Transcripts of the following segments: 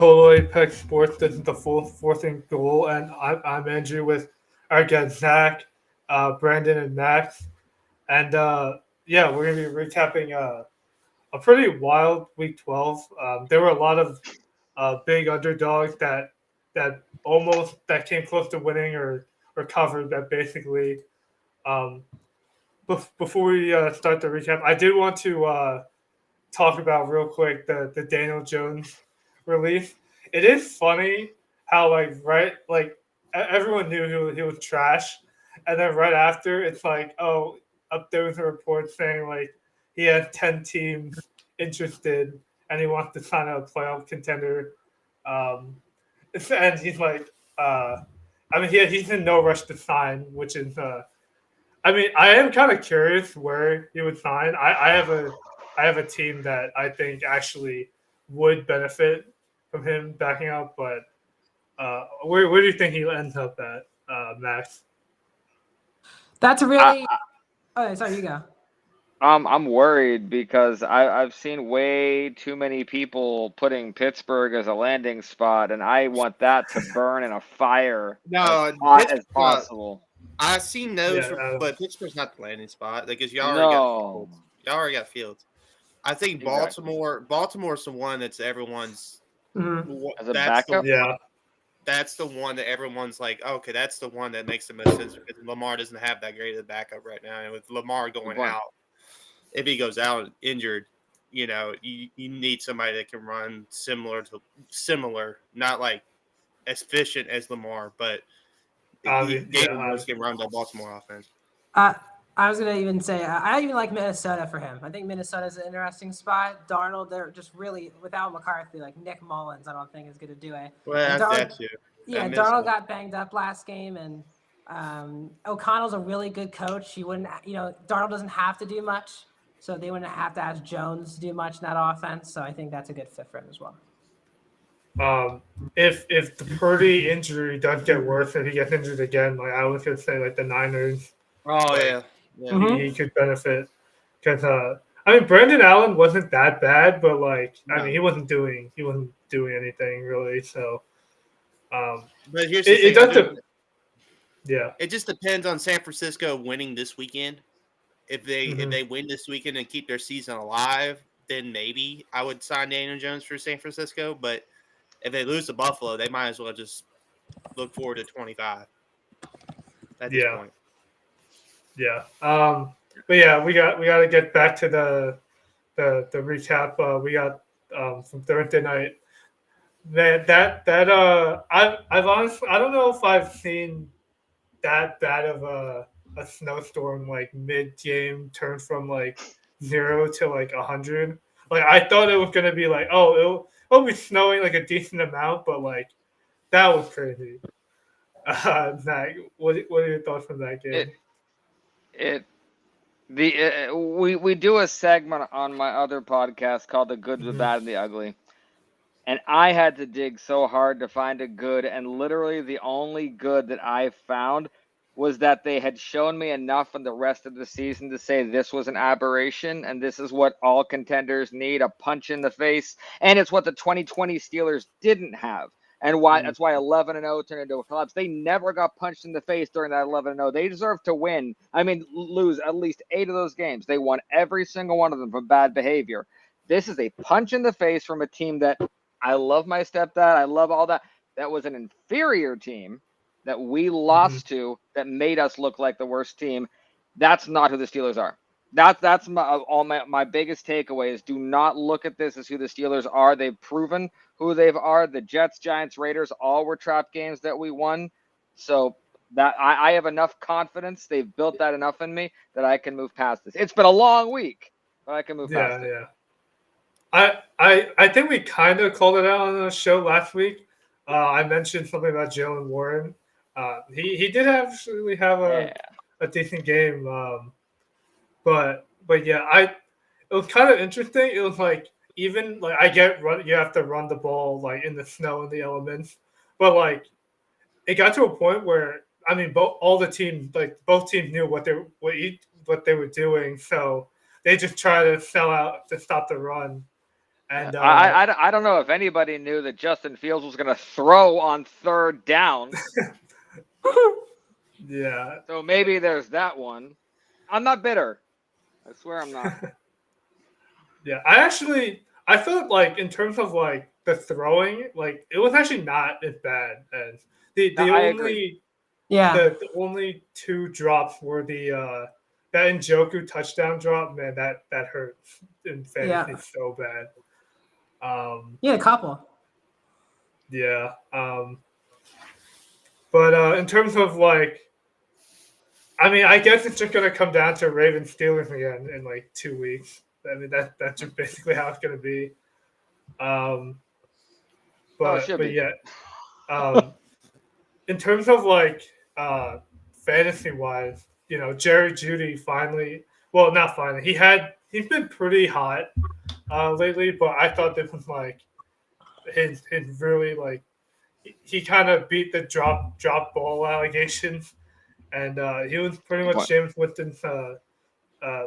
Total Apex Sports. This is the fourth and goal, and I'm Andrew with our guests Zach, Brandon, and Max. And yeah, we're gonna be recapping a pretty wild Week 12. There were a lot of big underdogs that came close to winning or covered that basically. Um, Before we start the recap, I did want to talk about real quick the Daniel Jones release. It is funny how everyone knew he was trash, and then right after it's like, oh, up there was a report saying like he has 10 teams interested and he wants to sign a playoff contender. Um, and he's like, I mean, he's in no rush to sign, which is I mean, I am kind of curious where he would sign. I have a team that I think actually would benefit from him backing up, but where do you think he ends up at, Max? That's a I, really. Oh, sorry, you go. I'm worried because I've seen way too many people putting Pittsburgh as a landing spot, and I want that to burn in a fire as No, hot as Pittsburgh's not. possible. I've seen those, Yeah, but Pittsburgh's not the landing spot because No, Y'all already got Fields. I think exactly. Baltimore's the one that's everyone's. Mhm. As a That's the backup, yeah, that's the one that everyone's like, okay, that's the one that makes the most sense because Lamar doesn't have that great of a backup right now, and with Lamar good going point. out, if he goes out injured, you need somebody that can run similar, not like as efficient as Lamar, but David yeah, Jones can run the Baltimore offense. Uh, I was gonna even say I even like Minnesota for him. I think Minnesota is an interesting spot. Darnold, they're just really without McCarthy, like Nick Mullins. I don't think is gonna do it. Well, And that's Darnold, that too. yeah, Darnold got banged up last game, and O'Connell's a really good coach. He wouldn't, Darnold doesn't have to do much, so they wouldn't have to ask Jones to do much in that offense. So I think that's a good fit for him as well. um, if the Purdy injury does get worse and he gets injured again, like I was gonna say, like the Niners, Oh like yeah. Mhm. he could benefit because I mean Brandon Allen wasn't that bad, but like I mean No. he wasn't doing anything really, so um, But here's the it thing. does yeah. It just depends on San Francisco winning this weekend. If Hmm. they win this weekend and keep their season alive, then maybe I would sign Daniel Jones for San Francisco. But if they lose to Buffalo, they might as well just look forward to 25 at this Yeah, point. yeah. But yeah, we got to get back to the recap. We got from Thursday night. I've honestly I don't know if I've seen that bad of a snowstorm like mid game turn from like 0 to like 100. Like I thought it was gonna be like it'll be snowing like a decent amount, but like that was crazy. Zach, what are your thoughts on that it game? it we do a segment on my other podcast called The Good, the Hmm. Bad, and the Ugly. And I had to dig so hard to find a good, and literally the only good that I found was that they had shown me enough in the rest of the season to say this was an aberration, and this is what all contenders need, a punch in the face, and it's what the 2020 Steelers didn't have. And why that's why 11-0 turned into a collapse. They never got punched in the face during that 11-0. They deserve to win. I mean, lose at least 8 of those games. They won every single one of them for bad behavior. This is a punch in the face from a team that I love my stepdad. I love all that. That was an inferior team that we Hmm. lost to that made us look like the worst team. That's not who the Steelers are. That's my biggest takeaway is do not look at this as who the Steelers are. They've proven who they are. The Jets, Giants, Raiders all were trap games that we won. So that I have enough confidence. They've built that enough in me that I can move past this. It's been a long week, but I can move past Yeah, it. yeah. I think we kind of called it out on the show last week. I mentioned something about Jalen Warren. He did actually have Yeah. a decent game, but yeah, it was kind of interesting. It was like even like I get you have to run the ball like in the snow and the elements, but like it got to a point where I mean both teams knew what they were doing, so they just try to sell out to stop the run And I don't know if anybody knew that Justin Fields was going to throw on third down. yeah, So maybe there's that one. I'm not bitter. I swear I'm not. yeah. I thought like in terms of like the throwing, like it was actually not as bad as the I only agree. Yeah. the only two drops were the that Njoku touchdown drop. Man, that hurts in fantasy Yeah. so bad. Yeah, a couple. Yeah. But in terms of like, I mean, I guess it's just gonna come down to Ravens Steelers again in like 2 weeks. I mean, that's just basically how it's gonna be. Um, Oh, it should but be. yeah, um, in terms of like fantasy wise, you know, Jerry Judy finally. Well, not finally. He's been pretty hot lately, but I thought this was like his really like he kind of beat the drop ball allegations, and he was pretty Good much point. James Winston's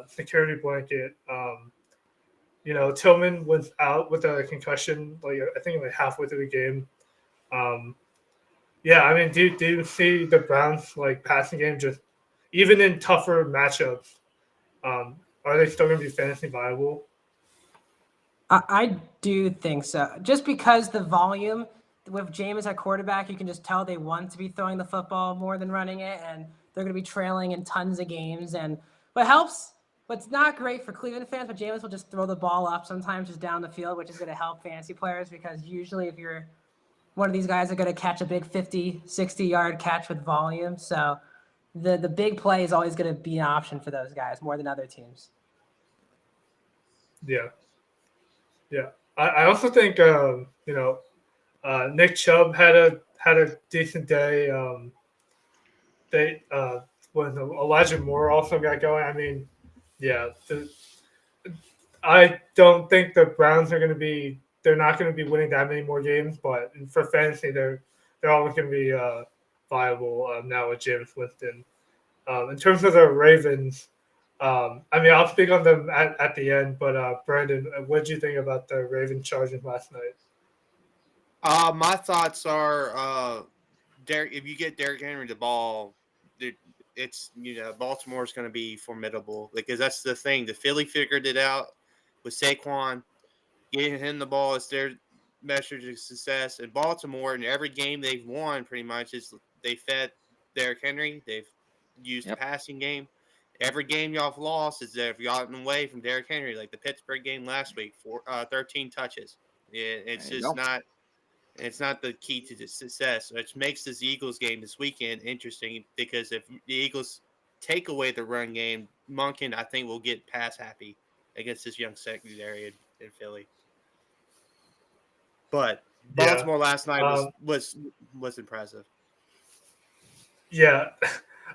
security blanket. You know, Tillman was out with a concussion, like I think like halfway through the game. Um, yeah, I mean, do you see the Browns like passing game just even in tougher matchups? Are they still going to be fantasy viable? I do think so. Just because the volume with Jameis at quarterback, you can just tell they want to be throwing the football more than running it, and they're going to be trailing in tons of games. And what helps, what's not great for Cleveland fans, but Jameis will just throw the ball up sometimes just down the field, which is going to help fantasy players because usually if you're one of these guys are going to catch a big 50, 60-yard catch with volume. So the big play is always going to be an option for those guys more than other teams. Yeah, yeah. I also think you know Nick Chubb had a decent day. They when Elijah Moore also got going. I mean, yeah, I don't think the Browns are going to be. They're not going to be winning that many more games, but for fantasy, they're always going to be viable now with James Winston. In terms of the Ravens, I mean, I'll speak on them at the end. But Brandon, what did you think about the Ravens Chargers last night? My thoughts are, Derek. If you get Derrick Henry the ball, it's Baltimore's going to be formidable because that's the thing. The Philly figured it out with Saquon getting him the ball is their measure of success. And Baltimore, in every game they've won, pretty much is they fed Derrick Henry. They've used the passing game. Every game y'all have lost is they've gotten away from Derrick Henry, like the Pittsburgh game last week, 13 touches. It's just not. It's not the key to the success, which makes this Eagles game this weekend interesting because if the Eagles take away the run game, Monken, I think, will get pass happy against this young secondary in Philly. But Yeah, Baltimore last night was impressive. yeah.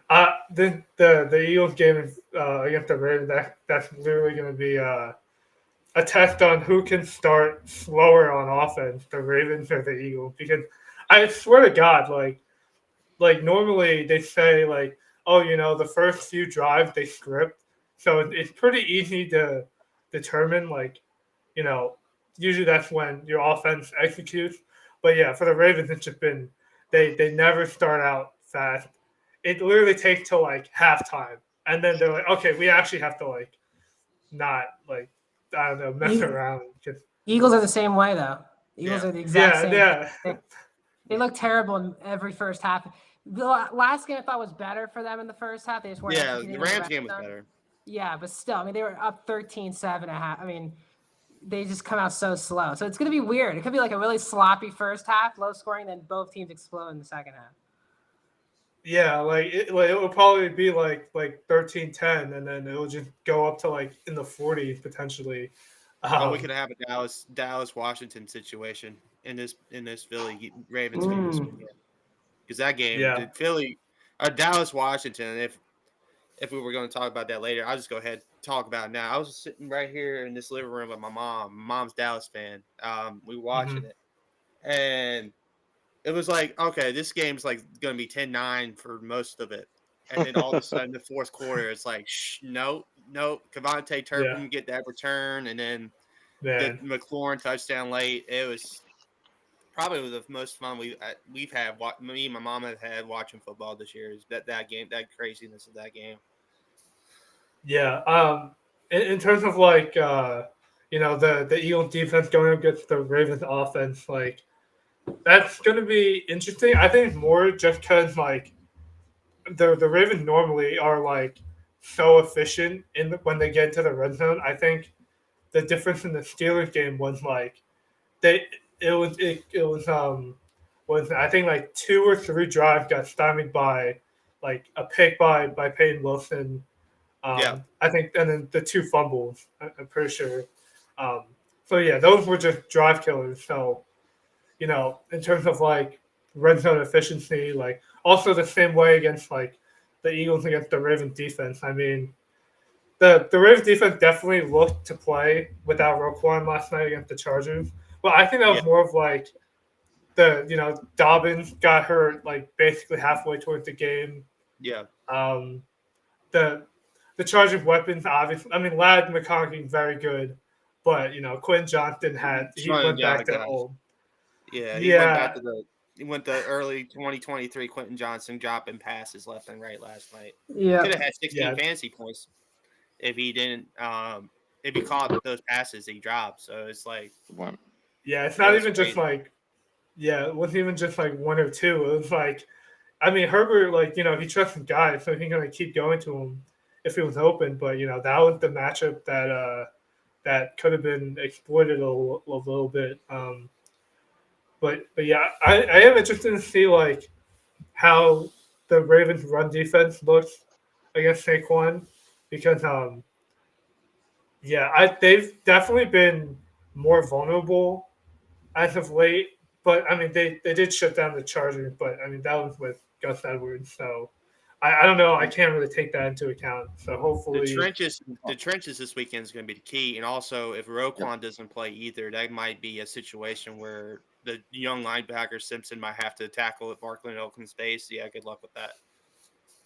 The Eagles game against the Ravens that's literally going to be a test on who can start slower on offense, the Ravens or the Eagles. Because I swear to God, like normally they say like, oh, you know, the first few drives they script, so it's pretty easy to determine like, you know, usually that's when your offense executes. But yeah, for the Ravens, it's just been they never start out fast. It literally takes till like halftime, and then they're like, okay, we actually have to like not like I don't know mess around. Just, Eagles are the same way, though. Eagles are the exact yeah, same. yeah. They look terrible in every first half. The last game I thought was better for them in the first half. They just weren't Yeah, executing the in Rams red game was zone. better. Yeah, but still, I mean, they were up 13-7 at half. I mean, they just come out so slow. So it's going to be weird. It could be like a really sloppy first half, low scoring, then both teams explode in the second half. Yeah, like it will probably be like 13-10, and then it will just go up to like in the 40s potentially. We could have a Dallas Washington situation in this Philly Ravens game this weekend because that game Yeah. the Philly Dallas Washington. If we were going to talk about that later, I'll just go ahead and talk about it now. I was sitting right here in this living room with my mom. My mom's Dallas fan. We were watching it, and it was like, okay, this game's like going to be 10-9 for most of it. And then all of a sudden, the fourth quarter, it's like, no. Devontae Turpin get that return, and then Man. McLaurin touchdown late. It was probably the most fun we've had. Me and my mom have had watching football this year. Is that game, that craziness of that game. Yeah. In terms of like the Eagles defense going up against the Ravens offense, like that's going to be interesting. I think more just because like the Ravens normally are like so efficient when they get into the red zone. I think the difference in the Steelers game was like they it was I think like 2 or 3 drives got stymied by like a pick by Peyton Wilson. Yeah. I think, and then the 2 fumbles. I'm pretty sure. Um, so yeah, those were just drive killers. So in terms of like red zone efficiency, like also the same way against like the Eagles against the Ravens defense. I mean, the Ravens defense definitely looked to play without Roquan last night against the Chargers. But I think that was Yeah. more of like Dobbins got hurt like basically halfway towards the game. Yeah. Um, the the Chargers weapons obviously. I mean, Ladd McConkey very good, but Quentin Johnston he went back to old. Yeah, Yeah, he went to early 2023 Quentin Johnson dropping passes left and right last night. Yeah. Could have had 16 yeah, fantasy points if he didn't if he caught those passes he dropped. So it's like yeah. It's it not was even just crazy. like it wasn't even just like 1 or 2. It was like, I mean, Herbert, like he trusts guys, so he's gonna keep going to him if he was open. But that was the matchup that could have been exploited a little bit. But yeah, I am interested to see like how the Ravens run defense looks against Saquon because they've definitely been more vulnerable as of late. But I mean they did shut down the Chargers, but I mean that was with Gus Edwards, so I don't know. I can't really take that into account. So The hopefully, trenches this weekend is going to be the key, and also if Roquan doesn't play either, that might be a situation where the young linebacker Simpson might have to tackle at Barkley and Oakland's base. Yeah, good luck with that.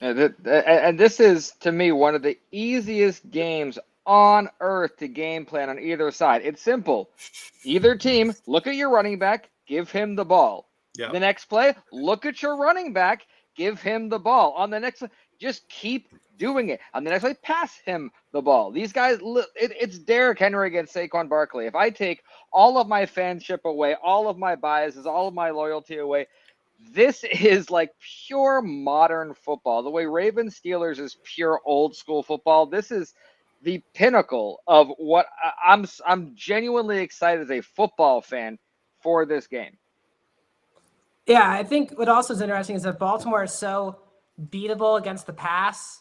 And this is, to me, one of the easiest games on earth to game plan on either side. It's simple. Either team, look at your running back, give him the ball. Yeah. The next play, look at your running back, give him the ball. On the next, just keep doing it. On the next play, pass him the ball. These guys, it's Derrick Henry against Saquon Barkley. If I take all of my fanship away, all of my biases, all of my loyalty away, this is like pure modern football. The way Ravens Steelers is pure old school football. This is the pinnacle of what I'm genuinely excited as a football fan for this game. Yeah, I think what also is interesting is that Baltimore is so beatable against the pass.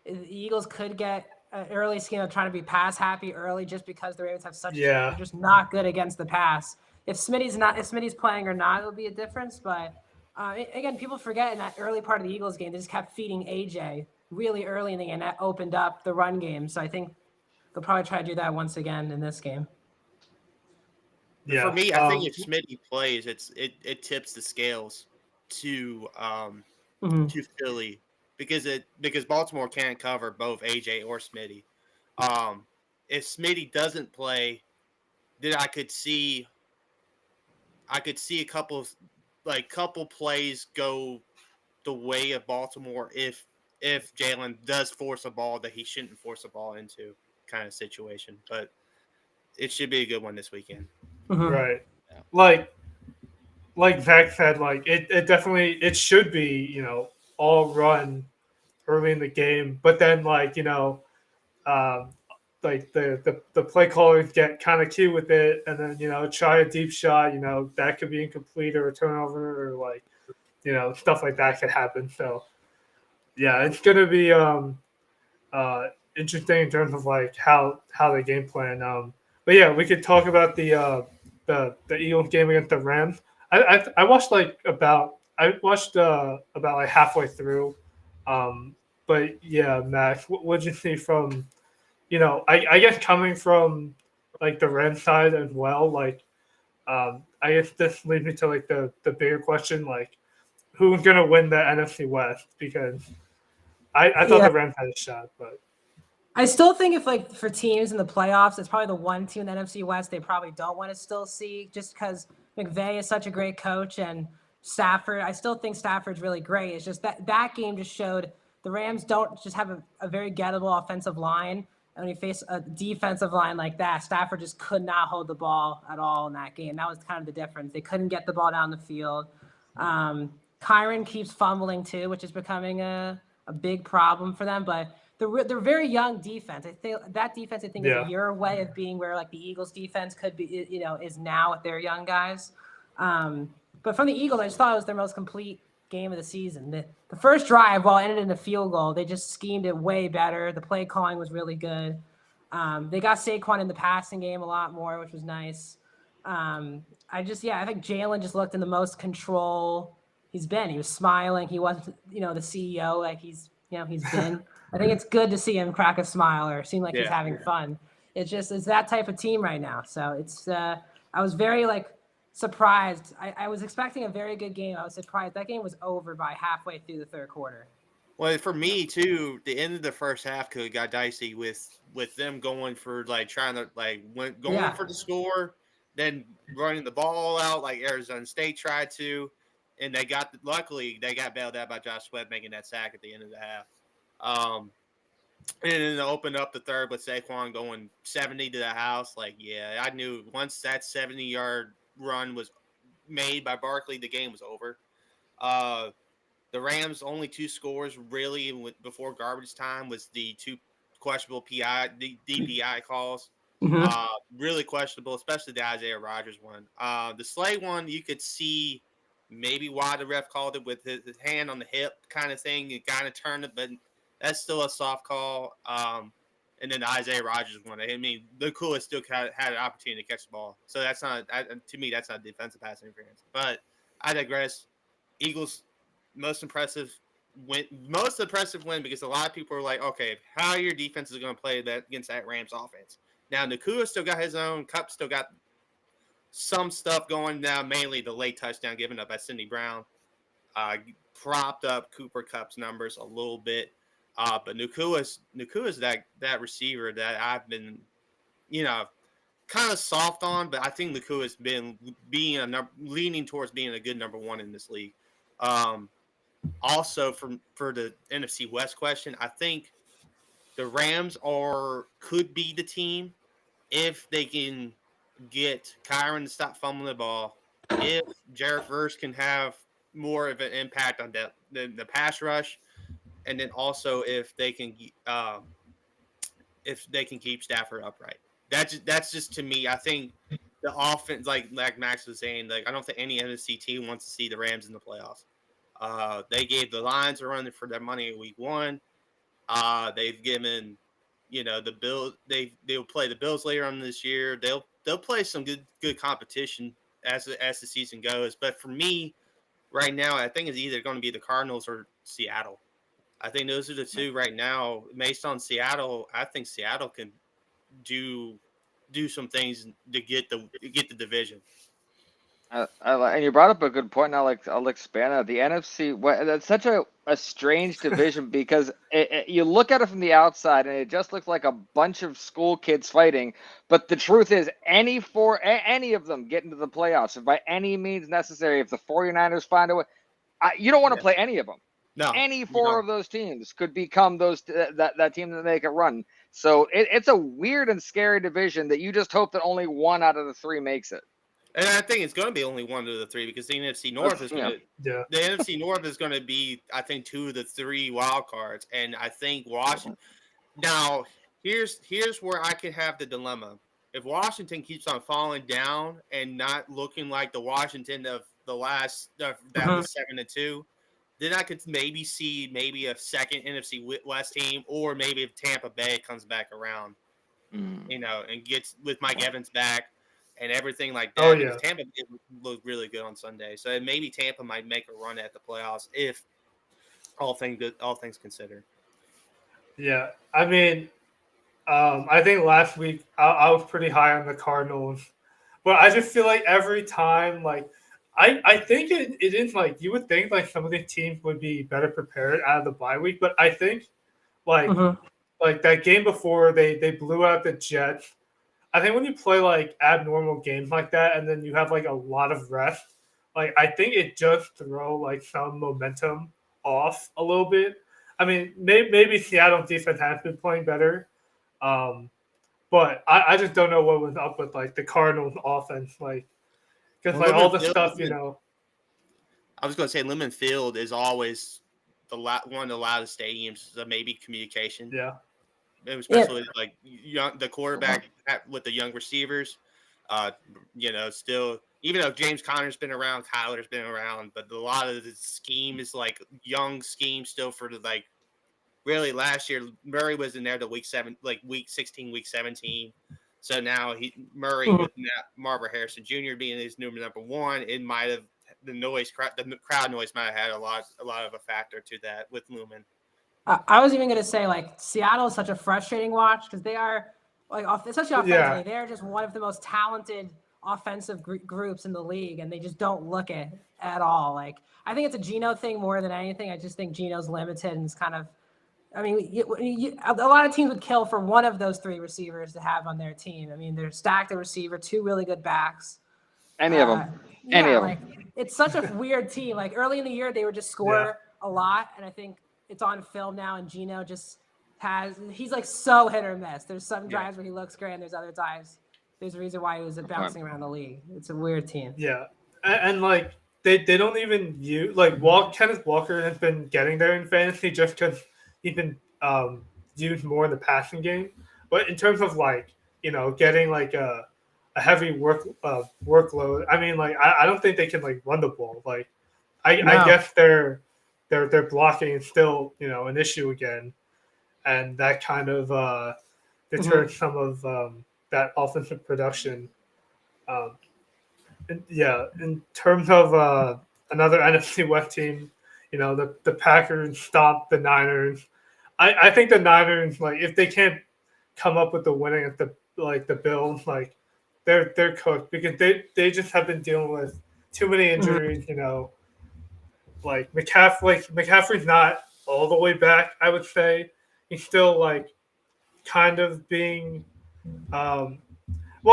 The Eagles could get an early scheme of trying to be pass happy early just because the Ravens have they're just not good against the pass. If Smitty's playing or not, it'll be a difference. But again, people forget in that early part of the Eagles game, they just kept feeding AJ really early in the game. That opened up the run game. So I think they'll probably try to do that once again in this game. yeah. For me, I think if Smitty plays, it tips the scales to Philly because Baltimore can't cover both AJ or Smitty. If Smitty doesn't play, then I could see a couple plays go the way of Baltimore if Jalen does force a ball that he shouldn't force a ball into kind of situation. But it should be a good one this weekend. Right. Like Zach said, like it definitely it should be, all run early in the game. But then like the play callers get kind of cute with it and then, try a deep shot, that could be incomplete or a turnover or like, stuff like that could happen. So yeah, it's gonna be interesting in terms of like how they game plan. But yeah, we could talk about the Eagles game against the Rams. I watched about like halfway through. But yeah, Max, what did you see from I guess coming from like the Rams side as well, like I guess this leads me to like the bigger question, like who's gonna win the NFC West? Because I thought the Rams had a shot, but I still think if like for teams in the playoffs, it's probably the one team in the NFC West they probably don't want to still see just because McVay is such a great coach and Stafford. I still think Stafford's really great. It's just that game just showed the Rams don't just have a very gettable offensive line. And when you face a defensive line like that, Stafford just could not hold the ball at all in that game. That was kind of the difference. They couldn't get the ball down the field. Kyron keeps fumbling too, which is becoming a big problem for them. But they're very young defense. I think that defense, is a year away of being where like the Eagles defense could be, is now with their young guys. But from the Eagles, I just thought it was their most complete game of the season. The first drive, while it ended in a field goal, they just schemed it way better. The play calling was really good. They got Saquon in the passing game a lot more, which was nice. I think Jalen just looked in the most control he's been. He was smiling. He wasn't, the CEO like he's been. I think it's good to see him crack a smile or seem like he's having fun. It's that type of team right now. So I was very surprised. I was expecting a very good game. I was surprised that game was over by halfway through the third quarter. Well, for me too, the end of the first half could have got dicey with them going for trying to for the score, then running the ball out like Arizona State tried to, and luckily they got bailed out by Josh Sweat making that sack at the end of the half. And then opened up the third with Saquon going 70 to the house. I knew once that 70-yard run was made by Barkley, the game was over. The Rams' only two scores really before garbage time was the two questionable DPI calls. Mm-hmm. Really questionable, especially the Isaiah Rodgers one. The Slay one, you could see maybe why the ref called it with his hand on the hip kind of thing. It kind of turned it, but that's still a soft call. And then the Isaiah Rodgers one. I mean, the coolest still had an opportunity to catch the ball. So that's not, to me, that's not defensive pass interference. But I digress. Eagles, most impressive win because a lot of people are like, okay, how your defense is going to play that against that Rams offense. Now, Nakua still got his own. Kupp still got some stuff going now, mainly the late touchdown given up by Sidney Brown. Propped up Cooper Kupp's numbers a little bit. But Nakua's that receiver that I've been, kind of soft on, but I think Nakua's been leaning towards being a good number one in this league. Also, for the NFC West question, I think the Rams could be the team if they can get Kyron to stop fumbling the ball. If Jared Verse can have more of an impact on the pass rush. And then also if they can keep Stafford upright. That's just to me. I think the offense, like Max was saying, I don't think any NFC team wants to see the Rams in the playoffs. They gave the Lions a run for their money in week 1. They've given, the Bills. They'll play the Bills later on this year. They'll play some good competition as the season goes. But for me, right now, I think it's either going to be the Cardinals or Seattle. I think those are the two right now. Based on Seattle, I think Seattle can do some things to get the division. And you brought up a good point. Now, I'll expand on it. The NFC, that's such a strange division because you look at it from the outside and it just looks like a bunch of school kids fighting. But the truth is, any of them get into the playoffs, if by any means necessary, if the 49ers find a way, you don't want to play any of them. No, any four of those teams could become that team that make a run. So it's a weird and scary division that you just hope that only one out of the three makes it. And I think it's going to be only one of the three because the NFC North is going to. Yeah. The NFC North is going to be, I think, 2 of the 3 wild cards, and I think Washington. Now, here's where I could have the dilemma. If Washington keeps on falling down and not looking like the Washington of the last that was 7-2. Then I could maybe see a second NFC West team, or maybe if Tampa Bay comes back around, and gets with Mike Evans back and everything like that. Oh, yeah. Tampa looked really good on Sunday, so maybe Tampa might make a run at the playoffs if all things considered. Yeah, I mean, I think last week I was pretty high on the Cardinals, but I just feel like every time I think it is you would think some of these teams would be better prepared out of the bye week, but I think like that game before they blew out the Jets. I think when you play like abnormal games like that, and then you have like a lot of rest, like I think it does throw like some momentum off a little bit. I mean, maybe Seattle defense has been playing better, um, but I just don't know what was up with like the Cardinals offense, like because Well, like all the Lemon stuff, Field, I was going to say Lemon Field is always one of the loudest stadiums. So maybe communication, yeah, especially like the quarterback with the young receivers. Still, even though James Conner's been around, Kyler's been around, but a lot of the scheme is like young scheme still for the like. Really, last year Murray was in there the week 16, week 17. So now Murray with Marvin Harrison Jr. being his number one, it might have the crowd noise might have had a lot of a factor to that with Lumen. I was even going to say, like, Seattle is such a frustrating watch because they are, like, especially offensively, they're just one of the most talented offensive groups in the league, and they just don't look it at all. Like, I think it's a Geno thing more than anything. I just think Geno's limited and is kind of, I mean, a lot of teams would kill for one of those three receivers to have on their team. I mean, they're stacked at receiver, two really good backs. Any of them. It's such a weird team. Like early in the year, they would just score a lot, and I think it's on film now. And Geno just he's like so hit or miss. There's some drives where he looks great, and there's other times. There's a reason why he was bouncing around the league. It's a weird team. Yeah, and like they don't even use like Kenneth Walker has been getting there in fantasy just because he's been used more in the passing game. But in terms of like getting like a heavy workload, I mean like I don't think they can like run the ball. Like I guess their blocking is still an issue again, and that kind of deters some of that offensive production. In terms of another NFC West team, the Packers stomped the Niners. I think the Niners, like, if they can't come up with the winning at the Bills, like they're cooked because they just have been dealing with too many injuries. Like McCaffrey's not all the way back. I would say he's still like kind of being. Well,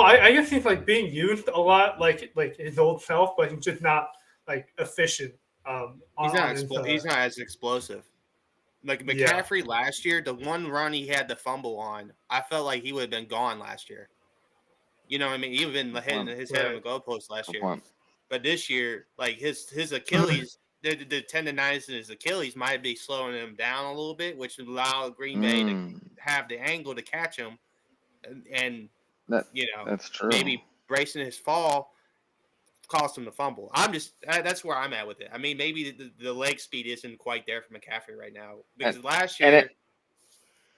I guess he's like being used a lot, like his old self, but he's just not like efficient. He's not as explosive. Like McCaffrey last year, the one run he had the fumble on, I felt like he would have been gone last year. You know what I mean? He would have been hitting his head on the goalpost last year. But this year, like his Achilles, the tendonitis in his Achilles might be slowing him down a little bit, which would allow Green Bay to have the angle to catch him, and that's true. Maybe bracing his fall caused him to fumble. That's where I'm at with it. I mean, maybe the leg speed isn't quite there for McCaffrey right now because last year.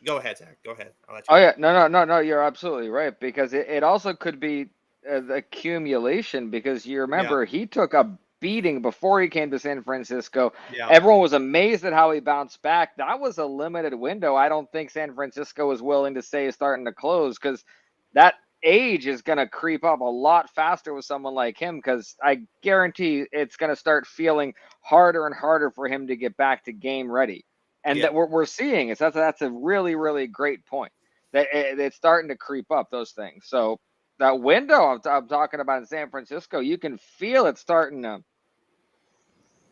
Go ahead, Zach. Go ahead. I'll let you. No. You're absolutely right because it also could be the accumulation because you remember he took a beating before he came to San Francisco. Yeah. Everyone was amazed at how he bounced back. That was a limited window. I don't think San Francisco was willing to say is starting to close because that age is going to creep up a lot faster with someone like him because I guarantee it's going to start feeling harder and harder for him to get back to game ready. And that we're seeing is that's a really, really great point. That it's starting to creep up those things. So that window I'm talking about in San Francisco, you can feel it starting to.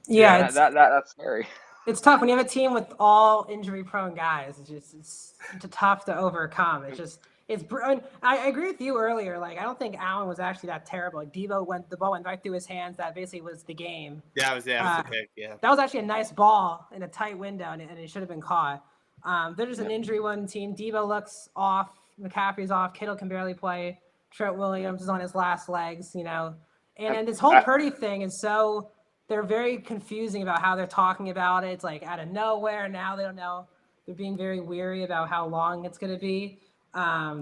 Yeah, that's scary. It's tough when you have a team with all injury-prone guys. It's tough to overcome. I agree with you earlier. Like I don't think Allen was actually that terrible. Like the ball went right through his hands. That basically was the game. That was the pick. Yeah, that was actually a nice ball in a tight window, and it should have been caught. They're just an injury-one team. Debo looks off. McCaffrey's off. Kittle can barely play. Trent Williams is on his last legs. And this whole Purdy thing is so. They're very confusing about how they're talking about it. It's like out of nowhere. Now they don't know. They're being very weary about how long it's going to be.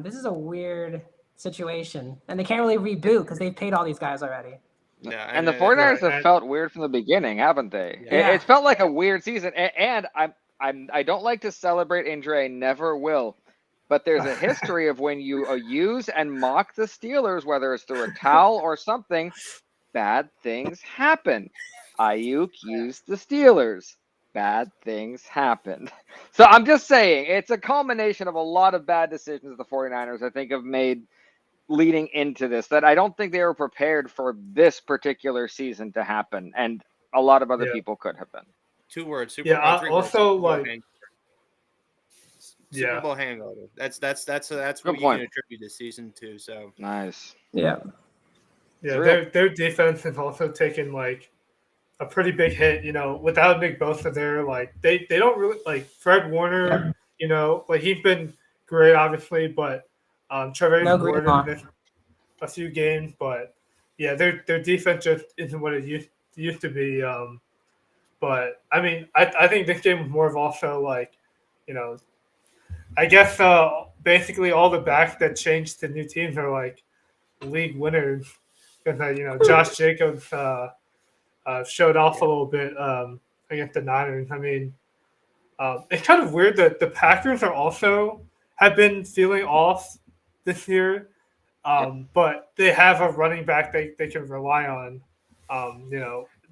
This is a weird situation, and they can't really reboot because they've paid all these guys already. Yeah, and the 49ers have felt weird from the beginning, haven't they? Yeah. It felt like a weird season, and I don't like to celebrate injury. I never will. But there's a history of when you use and mock the Steelers, whether it's through a towel or something, bad things happen. Ayuk used the Steelers. bad things happened. So I'm just saying, it's a culmination of a lot of bad decisions the 49ers, I think, have made leading into this that I don't think they were prepared for this particular season to happen. And a lot of other Yeah. people could have been. 2 words. Yeah, I 3 words. also, Super Bowl like- hangover. Yeah. Super Bowl hangover. That's what you point. can attribute this season to. So Nice. Yeah. Yeah, real. their defense has also taken like a pretty big hit. Without Nick Bosa there, like they don't really like Fred Warner. Like he's been great, obviously, but Trevor No Warner Greenlaw. missed a few games, but yeah, their defense just isn't what it used to be. But I mean, I think this game was more of also like, I guess basically all the backs that changed to new teams are like league winners because Josh Jacobs showed off a little bit against the Niners. I mean, it's kind of weird that the Packers are also have been feeling off this year, but they have a running back they can rely on.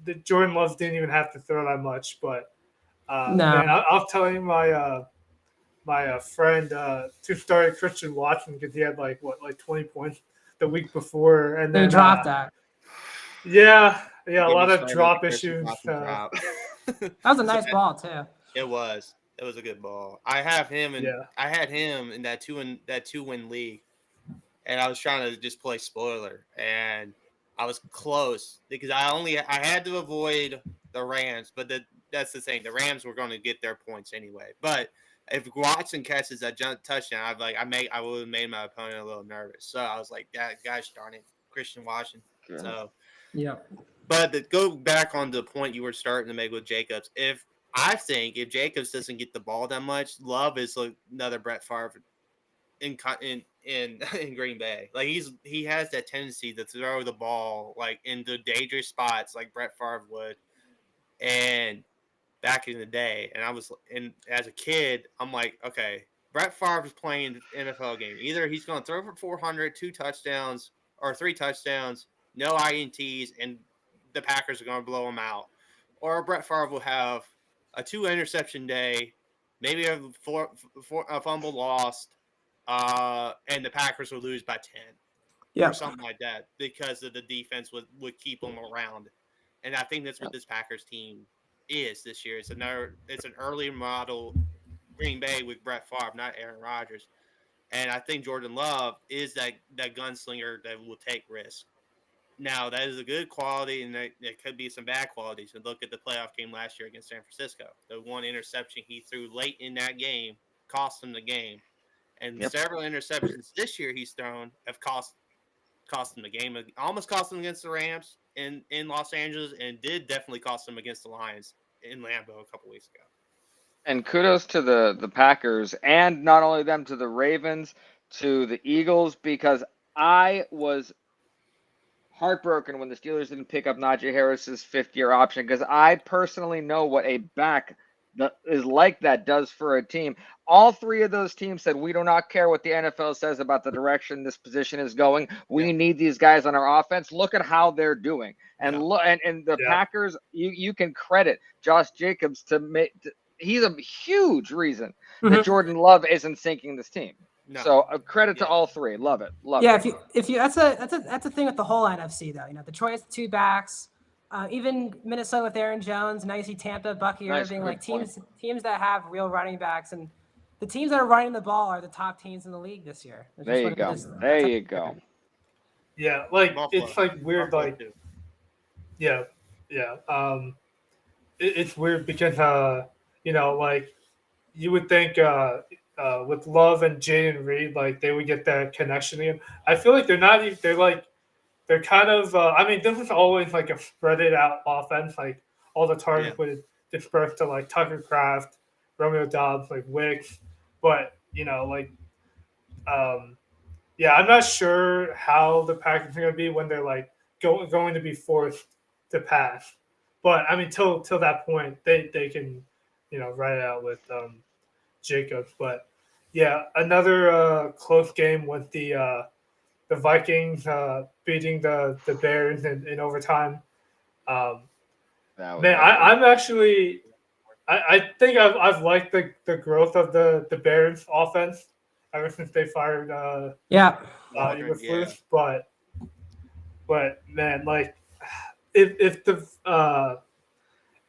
The Jordan Love didn't even have to throw that much, but No. man, I was telling my friend to start Christian Watson because he had like 20 points the week before, and They then dropped that. Yeah, a Get lot me of started drop with the Christian issues. Watson drop. That was a nice ball too. It was a good ball. I had him in that two win league, and I was trying to just play spoiler, and I was close because I had to avoid the Rams, but that's the thing. The Rams were going to get their points anyway. But if Watson catches that touchdown, I would have made my opponent a little nervous. So I was like, gosh darn it, Christian Watson. Yeah. So. Yeah. But to go back on the point you were starting to make with Jacobs, if Jacobs doesn't get the ball that much, Love is like another Brett Favre in Green Bay. Like he has that tendency to throw the ball like into dangerous spots like Brett Favre would. And back in the day, and as a kid, I'm like, okay, Brett Favre is playing an NFL game. Either he's going to throw for 400, 2 touchdowns, or 3 touchdowns, no INTs, and the Packers are going to blow him out. Or Brett Favre will have a 2 interception day, maybe a fumble lost, and the Packers will lose by 10 Yeah. or something like that because of the defense would keep them around. And I think that's what this Packers team is this year. It's an early model Green Bay with Brett Favre, not Aaron Rodgers. And I think Jordan Love is that gunslinger that will take risks. Now, that is a good quality, and there could be some bad qualities. And look at the playoff game last year against San Francisco. The one interception he threw late in that game cost him the game. And several interceptions this year he's thrown have cost him the game. It almost cost him against the Rams in Los Angeles, and did definitely cost him against the Lions in Lambeau a couple weeks ago. And kudos to the Packers, and not only them, to the Ravens, to the Eagles, because I was heartbroken when the Steelers didn't pick up Najee Harris's 5th-year option, because I personally know what a back that is like that does for a team. All 3 of those teams said, we do not care what the NFL says about the direction this position is going. We need these guys on our offense. Look at how they're doing. And the Packers, you can credit Josh Jacobs he's a huge reason that Jordan Love isn't sinking this team. No. So credit to all 3. Love it. Love it. If you that's a thing with the whole NFC though. Detroit has 2 backs. Even Minnesota with Aaron Jones. Now you see Tampa, Bucky Irving, like teams that have real running backs, and the teams that are running the ball are the top teams in the league this year. There you go. There you go. Yeah, like it's like weird, like it's weird because like you would think with Love and Jaden Reed, like they would get that connection again. I feel like they're not even. They're kind of. I mean, this is always like a spread it out offense. Like all the targets would disperse to like Tucker Kraft, Romeo Doubs, like Wicks. But I'm not sure how the Packers are going to be when they're like going to be forced to pass. But I mean, till that point, they can ride it out with Jacobs. But yeah, another close game with the Vikings beating the Bears in overtime. Man, I'm actually I think I've liked the growth of the Bears offense ever since they fired Yeah. Waldron, Eberflus, but man, like if the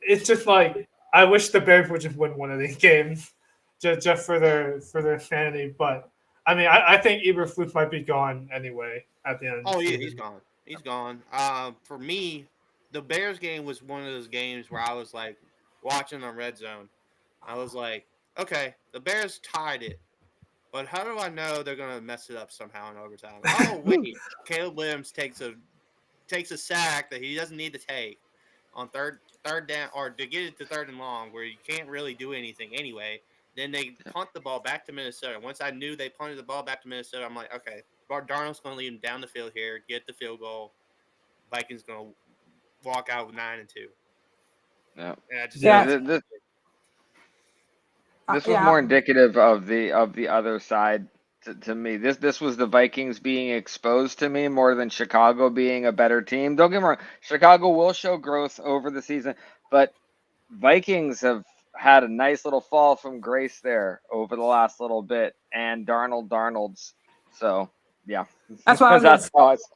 it's just like I wish the Bears would just win one of these games, just for their sanity. But I mean, I think Eberflus might be gone anyway at the end. Of the Oh yeah, season. he's gone. He's gone. For me, the Bears game was one of those games where I was like watching on Red Zone. I was like, okay, the Bears tied it, but how do I know they're gonna mess it up somehow in overtime? Oh wait, Caleb Williams takes a sack that he doesn't need to take on third down, or to get it to third and long where you can't really do anything anyway. Then they punt the ball back to Minnesota. Once I knew they punted the ball back to Minnesota, I'm like, okay, Darnold's going to lead him down the field here, get the field goal. Vikings going to walk out with 9-2. Yeah. And I just Yeah. This was Yeah. more indicative of the other side to me. This was the Vikings being exposed to me more than Chicago being a better team. Don't get me wrong, Chicago will show growth over the season, but Vikings have had a nice little fall from grace there over the last little bit, and Darnold's. So yeah, That's what I was gonna say. how it's.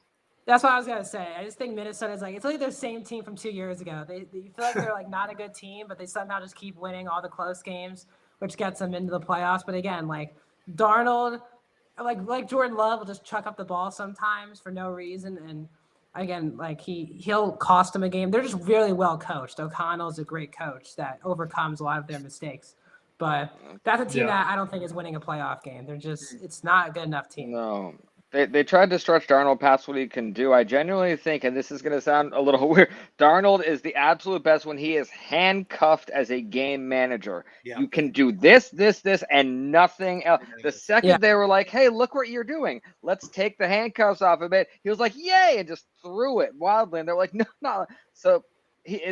That's what I was gonna say. I just think Minnesota's like it's like the same team from 2 years ago. They feel like they're like not a good team, but they somehow just keep winning all the close games, which gets them into the playoffs. But again, like Darnold, like Jordan Love will just chuck up the ball sometimes for no reason, and again, like he'll cost them a game. They're just really well coached. O'Connell's a great coach that overcomes a lot of their mistakes. But that's a team that I don't think is winning a playoff game. They're just it's not a good enough team. No. They tried to stretch Darnold past what he can do. I genuinely think, and this is going to sound a little weird, Darnold is the absolute best when he is handcuffed as a game manager. Yeah. You can do this, and nothing else. The second Yeah. they were like, hey, look what you're doing. Let's take the handcuffs off of it. He was like, yay, and just threw it wildly. And they're like, no. So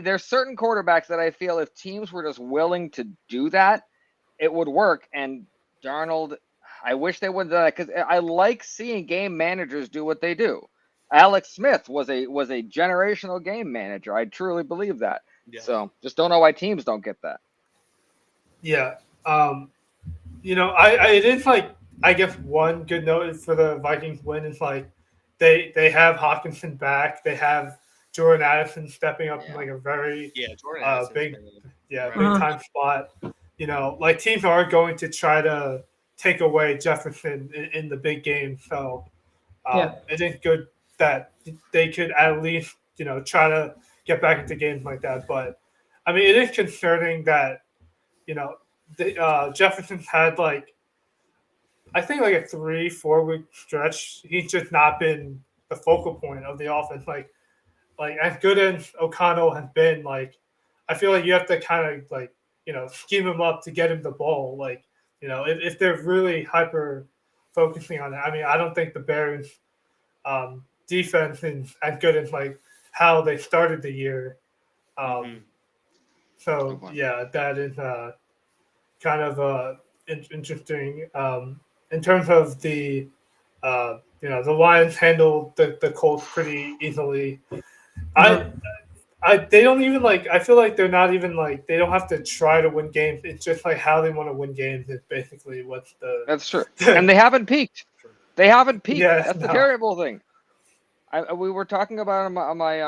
there's certain quarterbacks that I feel if teams were just willing to do that, it would work. And Darnold, I wish they would do that because I like seeing game managers do what they do. Alex Smith was a generational game manager. I truly believe that. Yeah. So just don't know why teams don't get that. Yeah. I did like I guess one good note for the Vikings win is like they have Hawkinson back. They have Jordan Addison stepping up in like a very Jordan Addison's big been- big time spot. Like teams are going to try to take away Jefferson in the big game. So it is good that they could at least, try to get back into games like that. But I mean, it is concerning that, Jefferson's had I think like a 3-4 week stretch. He's just not been the focal point of the offense. Like as good as O'Connell has been, I feel like you have to kind of scheme him up to get him the ball. If they're really hyper focusing on it, I mean, I don't think the Bears defense is as good as how they started the year. So yeah, that is kind of interesting. In terms of the the Lions handled the Colts pretty easily. They don't even I feel like they're not even they don't have to try to win games. It's just how they want to win games is basically what's the. That's true. And they haven't peaked. They haven't peaked. Yeah, That's the terrible thing. We were talking about on my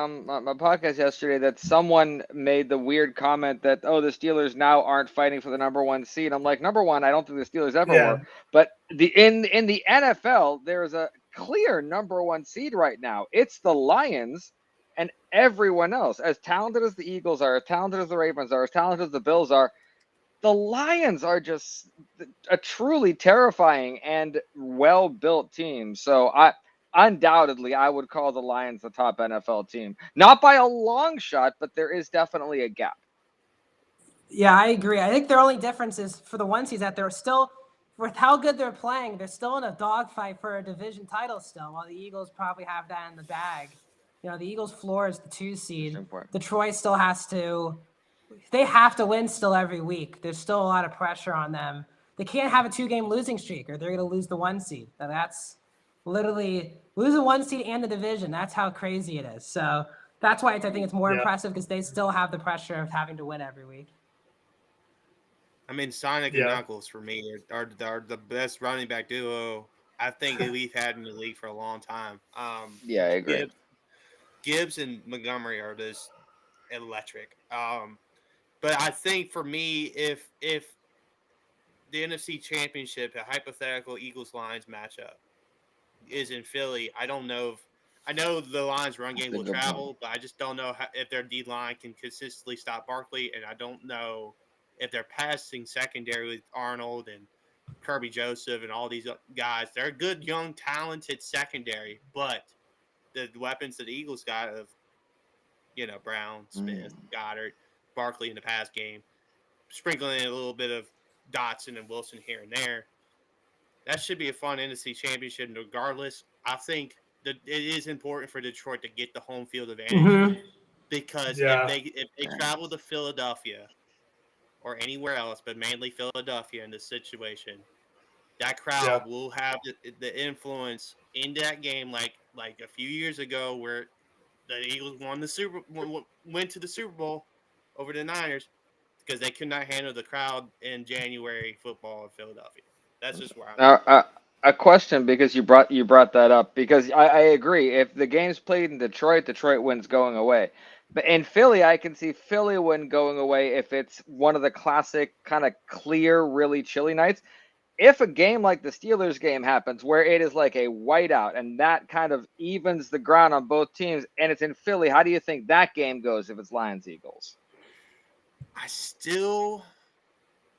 podcast yesterday that someone made the weird comment that the Steelers now aren't fighting for the number 1 seed. I'm like, number one, I don't think the Steelers ever were. But in the NFL, there is a clear number 1 seed right now. It's the Lions. And everyone else, as talented as the Eagles are, as talented as the Ravens are, as talented as the Bills are, the Lions are just a truly terrifying and well-built team. So undoubtedly, I would call the Lions the top NFL team. Not by a long shot, but there is definitely a gap. Yeah, I agree. I think their only difference is for the 1 seed that they're still, with how good they're playing, they're still in a dogfight for a division title still, while the Eagles probably have that in the bag. The Eagles' floor is the 2 seed. Detroit still they have to win still every week. There's still a lot of pressure on them. They can't have a 2-game losing streak or they're going to lose the 1 seed. That's literally lose a 1 seed and the division. That's how crazy it is. So that's why I think it's more impressive because they still have the pressure of having to win every week. I mean, Sonic and Yeah. Knuckles for me are the best running back duo I think that we've had in the league for a long time. Yeah, I agree. Gibbs and Montgomery are just electric. But I think for me, if the NFC Championship, a hypothetical Eagles Lions matchup, is in Philly, I don't know if I know the Lions' run game That's a will good point. travel, but I just don't know if their D line can consistently stop Barkley, and I don't know if their passing secondary with Arnold and Kirby Joseph and all these guys. They're a good, young, talented secondary, but the weapons that the Eagles got of Brown, Smith, Goddard, Barkley in the pass game, sprinkling in a little bit of Dotson and Wilson here and there. That should be a fun NFC Championship. Regardless, I think that it is important for Detroit to get the home field advantage Mhm. because Yeah. if they Yeah. travel to Philadelphia or anywhere else, but mainly Philadelphia in this situation, that Yeah. crowd will have the influence in that game, like a few years ago where the Eagles went to the Super Bowl over the Niners because they could not handle the crowd in January football in Philadelphia. That's just where I'm Now, at. a question because you brought that up because I agree. If the game's played in Detroit, Detroit wins going away. But in Philly, I can see Philly win going away if it's one of the classic kind of clear, really chilly nights. If a game like the Steelers game happens where it is like a whiteout and that kind of evens the ground on both teams and it's in Philly, how do you think that game goes if it's Lions Eagles? I still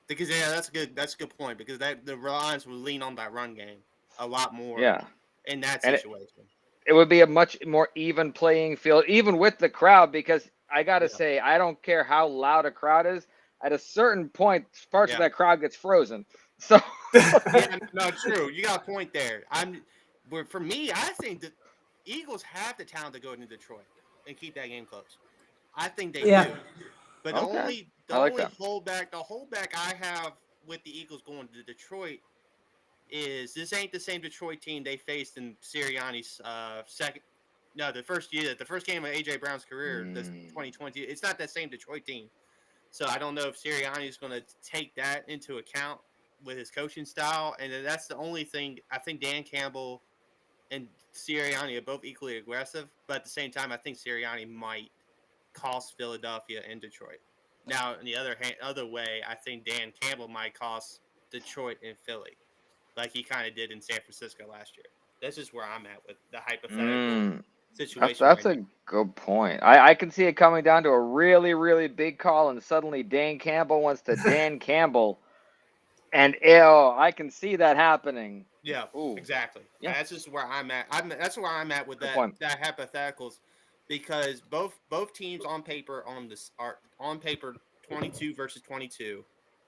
because that's a good point because that the Lions will lean on that run game a lot more Yeah. in that And situation. it would be a much more even playing field, even with the crowd, because I got to Yeah. say, I don't care how loud a crowd is. At a certain point, parts of Yeah. that crowd gets frozen. So, Yeah, no, true. You got a point there. But for me, I think the Eagles have the talent to go into Detroit and keep that game close. I think they Yeah. do. But the okay, only the I like only that. holdback I have with the Eagles going to Detroit is this ain't the same Detroit team they faced in Sirianni's second. No, the first game of AJ Brown's career, this Mm, 2020. It's not that same Detroit team. So I don't know if Sirianni is going to take that into account with his coaching style, and that's the only thing. I think Dan Campbell and Sirianni are both equally aggressive, but at the same time, I think Sirianni might cost Philadelphia and Detroit. Now, on the other way, I think Dan Campbell might cost Detroit and Philly, like he kind of did in San Francisco last year. That's just where I'm at with the hypothetical mm, situation that's right a now. good point. I can see it coming down to a really, really big call, and suddenly Dan Campbell wants to Dan Campbell, and I can see that happening. Yeah, Ooh, exactly. yeah, That's just where I'm at. That's where I'm at with good that point. that hypotheticals, because both teams on paper are on paper 22 versus 22,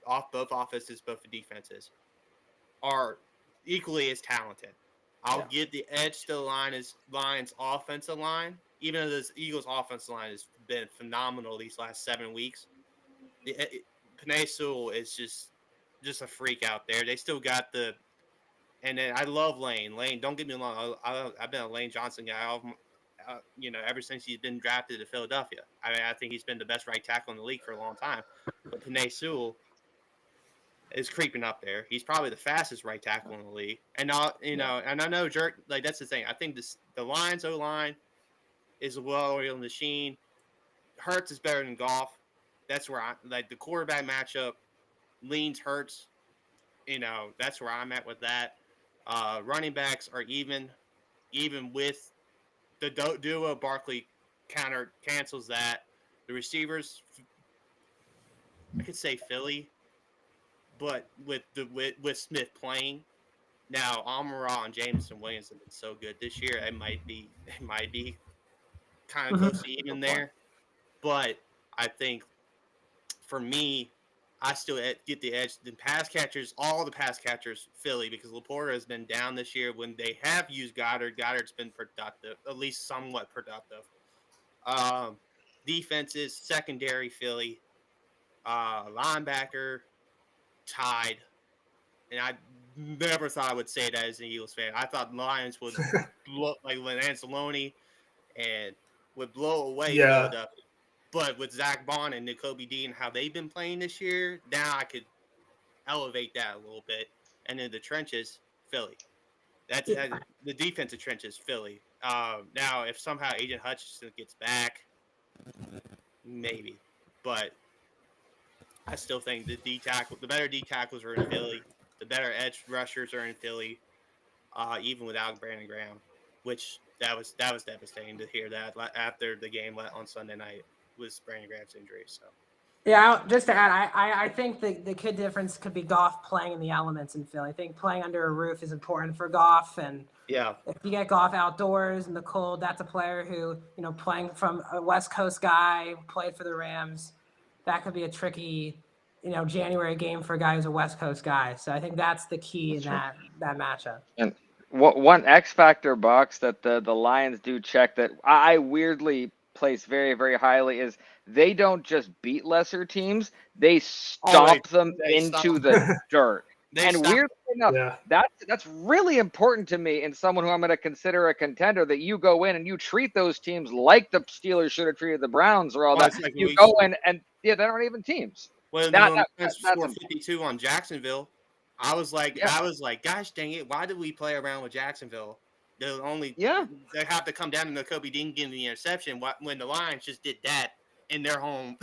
off both offenses, both defenses are equally as talented. I'll Yeah. give the edge to the Lions offensive line, even though this Eagles offensive line has been phenomenal these last 7 weeks. Panay Sewell is just a freak out there. They still got the and then I love Lane. Lane, don't get me wrong. I've been a Lane Johnson guy. Ever since he's been drafted to Philadelphia. I mean, I think he's been the best right tackle in the league for a long time. But Panay Sewell is creeping up there. He's probably the fastest right tackle in the league. And Yeah. and I know Jerk. Like that's the thing. I think the Lions O line is a well-oiled machine. Hurts is better than Goff. That's where I like the quarterback matchup. Leans Hurts. That's where I'm at with that. Running backs are even with the duo. Barkley cancels that. The receivers, I could say Philly, but with Smith playing now, Amon-Ra and Jameson Williams have been so good this year. It might be kind of close Mhm. to That's a even good point. there, but I think for me, I still get the edge. The pass catchers, all the pass catchers, Philly, because Laporta has been down this year. When they have used Goddard, Goddard's been productive, at least somewhat productive. Um, Defenses, secondary, Philly, linebacker, tied. And I never thought I would say that as an Eagles fan. I thought Lions would look like when Anzalone and would blow away Yeah. Philadelphia. But with Zach Bond and N'Kobe Dean, how they've been playing this year, now I could elevate that a little bit. And then the trenches, Philly. That's Yeah. the defensive trenches, Philly. Now, if somehow Agent Hutchinson gets back, maybe. But I still think the better D tackles are in Philly. The better edge rushers are in Philly, even without Brandon Graham, which that was devastating to hear that after the game on Sunday night was Brandon Graham's injury. So Yeah, just to add, I think the key difference could be Goff playing in the elements in Philly. I think playing under a roof is important for Goff, and yeah, if you get Goff outdoors in the cold, that's a player who, playing from a West Coast guy, played for the Rams, that could be a tricky, January game for a guy who's a West Coast guy. So I think that's the key in that matchup. And one X factor box that the Lions do check that I weirdly place very, very highly is they don't just beat lesser teams, they stomp them into the dirt. And weirdly enough, that's really important to me in someone who I'm going to consider a contender, that you go in and you treat those teams like the Steelers should have treated the Browns or all that. Like you go in and they aren't even teams. Well, that's 452 on Jacksonville. I was like, gosh dang it, why did we play around with Jacksonville? They have to come down to Kobe Dean getting the interception when the Lions just did that in their home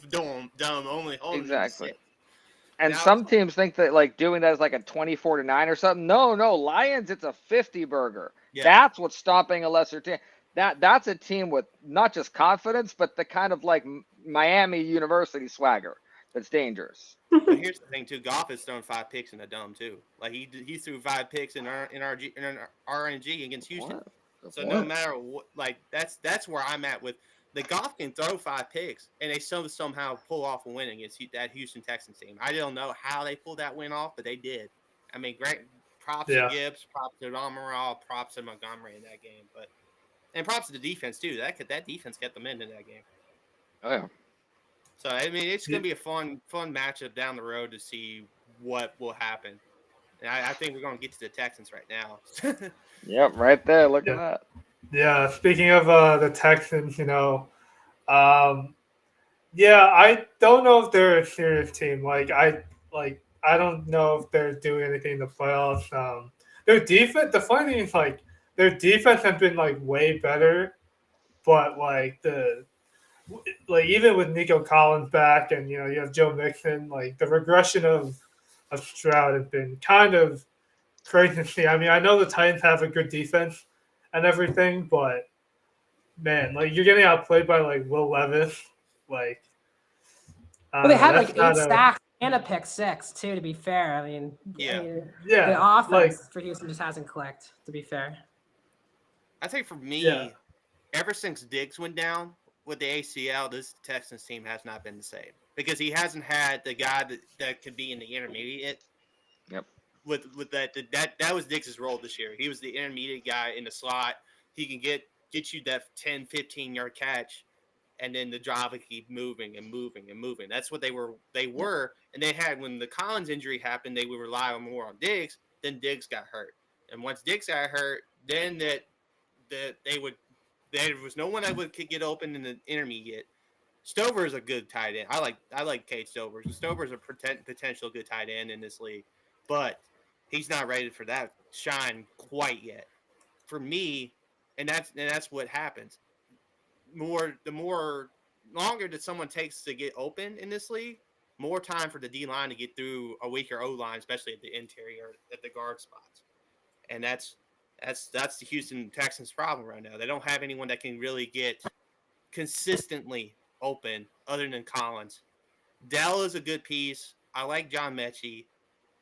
dome only. Exactly. And some teams think that like doing that is like a 24-9 or something. No, Lions, it's a 50 burger. Yeah. That's what's stopping a lesser team. That's a team with not just confidence, but the kind of like Miami University swagger that's dangerous. But here's the thing too: Goff has thrown 5 picks in the dome too. Like he threw 5 picks in RNG against Houston. So no matter what, like that's where I'm at with the Goff can throw 5 picks and they somehow pull off a win against that Houston Texans team. I don't know how they pulled that win off, but they did. I mean, great props to Gibbs, props to Amaral, props to Montgomery in that game, and props to the defense too. That defense kept them in that game. Oh yeah. So I mean, it's gonna be a fun matchup down the road to see what will happen. And I think we're gonna get to the Texans right now. Yep, right there. Look at that. Yeah. Speaking of the Texans, I don't know if they're a serious team. I don't know if they're doing anything in the playoffs. Their defense. The funny thing is, their defense has been way better, but even with Nico Collins back and you have Joe Mixon, the regression of Stroud has been kind of crazy to see. I mean, I know the Titans have a good defense and everything, but man, you're getting outplayed by Will Levis. Well, they had 8 sacks and a pick 6 too. To be fair, I mean, the offense for Houston just hasn't clicked. To be fair, I think for me, ever since Diggs went down with the ACL, this Texans team has not been the same because he hasn't had the guy that could be in the intermediate. Yep. With that was Diggs' role this year. He was the intermediate guy in the slot. He can get you that 10, 15-yard catch, and then the drive would keep moving and moving and moving. That's what they were. And they had when the Collins injury happened, they would rely more on Diggs. Then Diggs got hurt, and once Diggs got hurt, then there was no one that could get open in the intermediate. Stover is a good tight end. I like Cade Stover. Stover is a potential good tight end in this league, but he's not ready for that shine quite yet. For me, and that's what happens. The more longer that someone takes to get open in this league, more time for the D line to get through a weaker O line, especially at the interior, at the guard spots, and that's the Houston Texans' problem right now. They don't have anyone that can really get consistently open other than Collins. Dell is a good piece. I like John Mechie.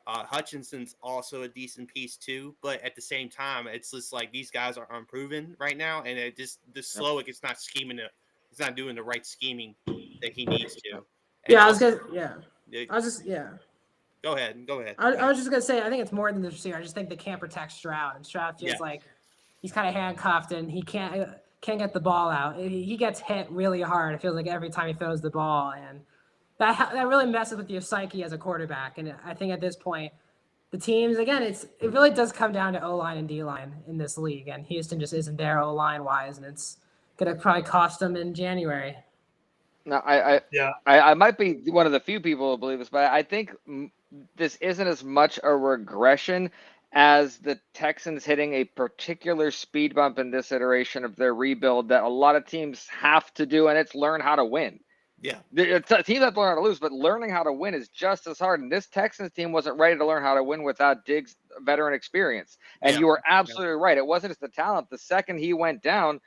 Hutchinson's also a decent piece too, but at the same time, it's just these guys are unproven right now, and it just Slowick is not scheming it. He's not doing the right scheming that he needs to. And Go ahead. I was just gonna say, I think it's more than the receiver. I just think they can't protect Stroud, and Stroud feels like he's kind of handcuffed, and he can't get the ball out. He gets hit really hard. It feels like every time he throws the ball, and that really messes with your psyche as a quarterback. And I think at this point, the teams again, it really does come down to O-line and D-line in this league, and Houston just isn't there O-line wise, and it's gonna probably cost them in January. No, Yeah. I might be one of the few people who believe this, but I think this isn't as much a regression as the Texans hitting a particular speed bump in this iteration of their rebuild that a lot of teams have to do, and it's learn how to win. Yeah. Teams have to learn how to lose, but learning how to win is just as hard. And this Texans team wasn't ready to learn how to win without Diggs' veteran experience. And Yeah. you were absolutely right. It wasn't just the talent. The second he went down,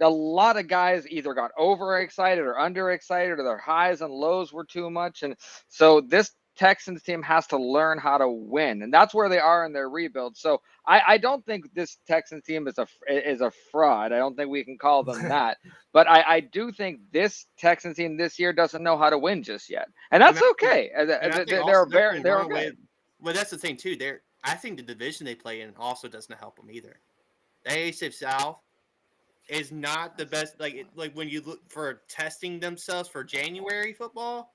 a lot of guys either got overexcited or underexcited, or their highs and lows were too much. And so this Texans team has to learn how to win, and that's where they are in their rebuild. So I don't think this Texans team is a fraud. I don't think we can call them that. But I do think this Texans team this year doesn't know how to win just yet, and that's okay. They're okay. Well, that's the thing too. I think the division they play in also doesn't help them either. The AFC South is not the best. Like when you look for testing themselves for January football,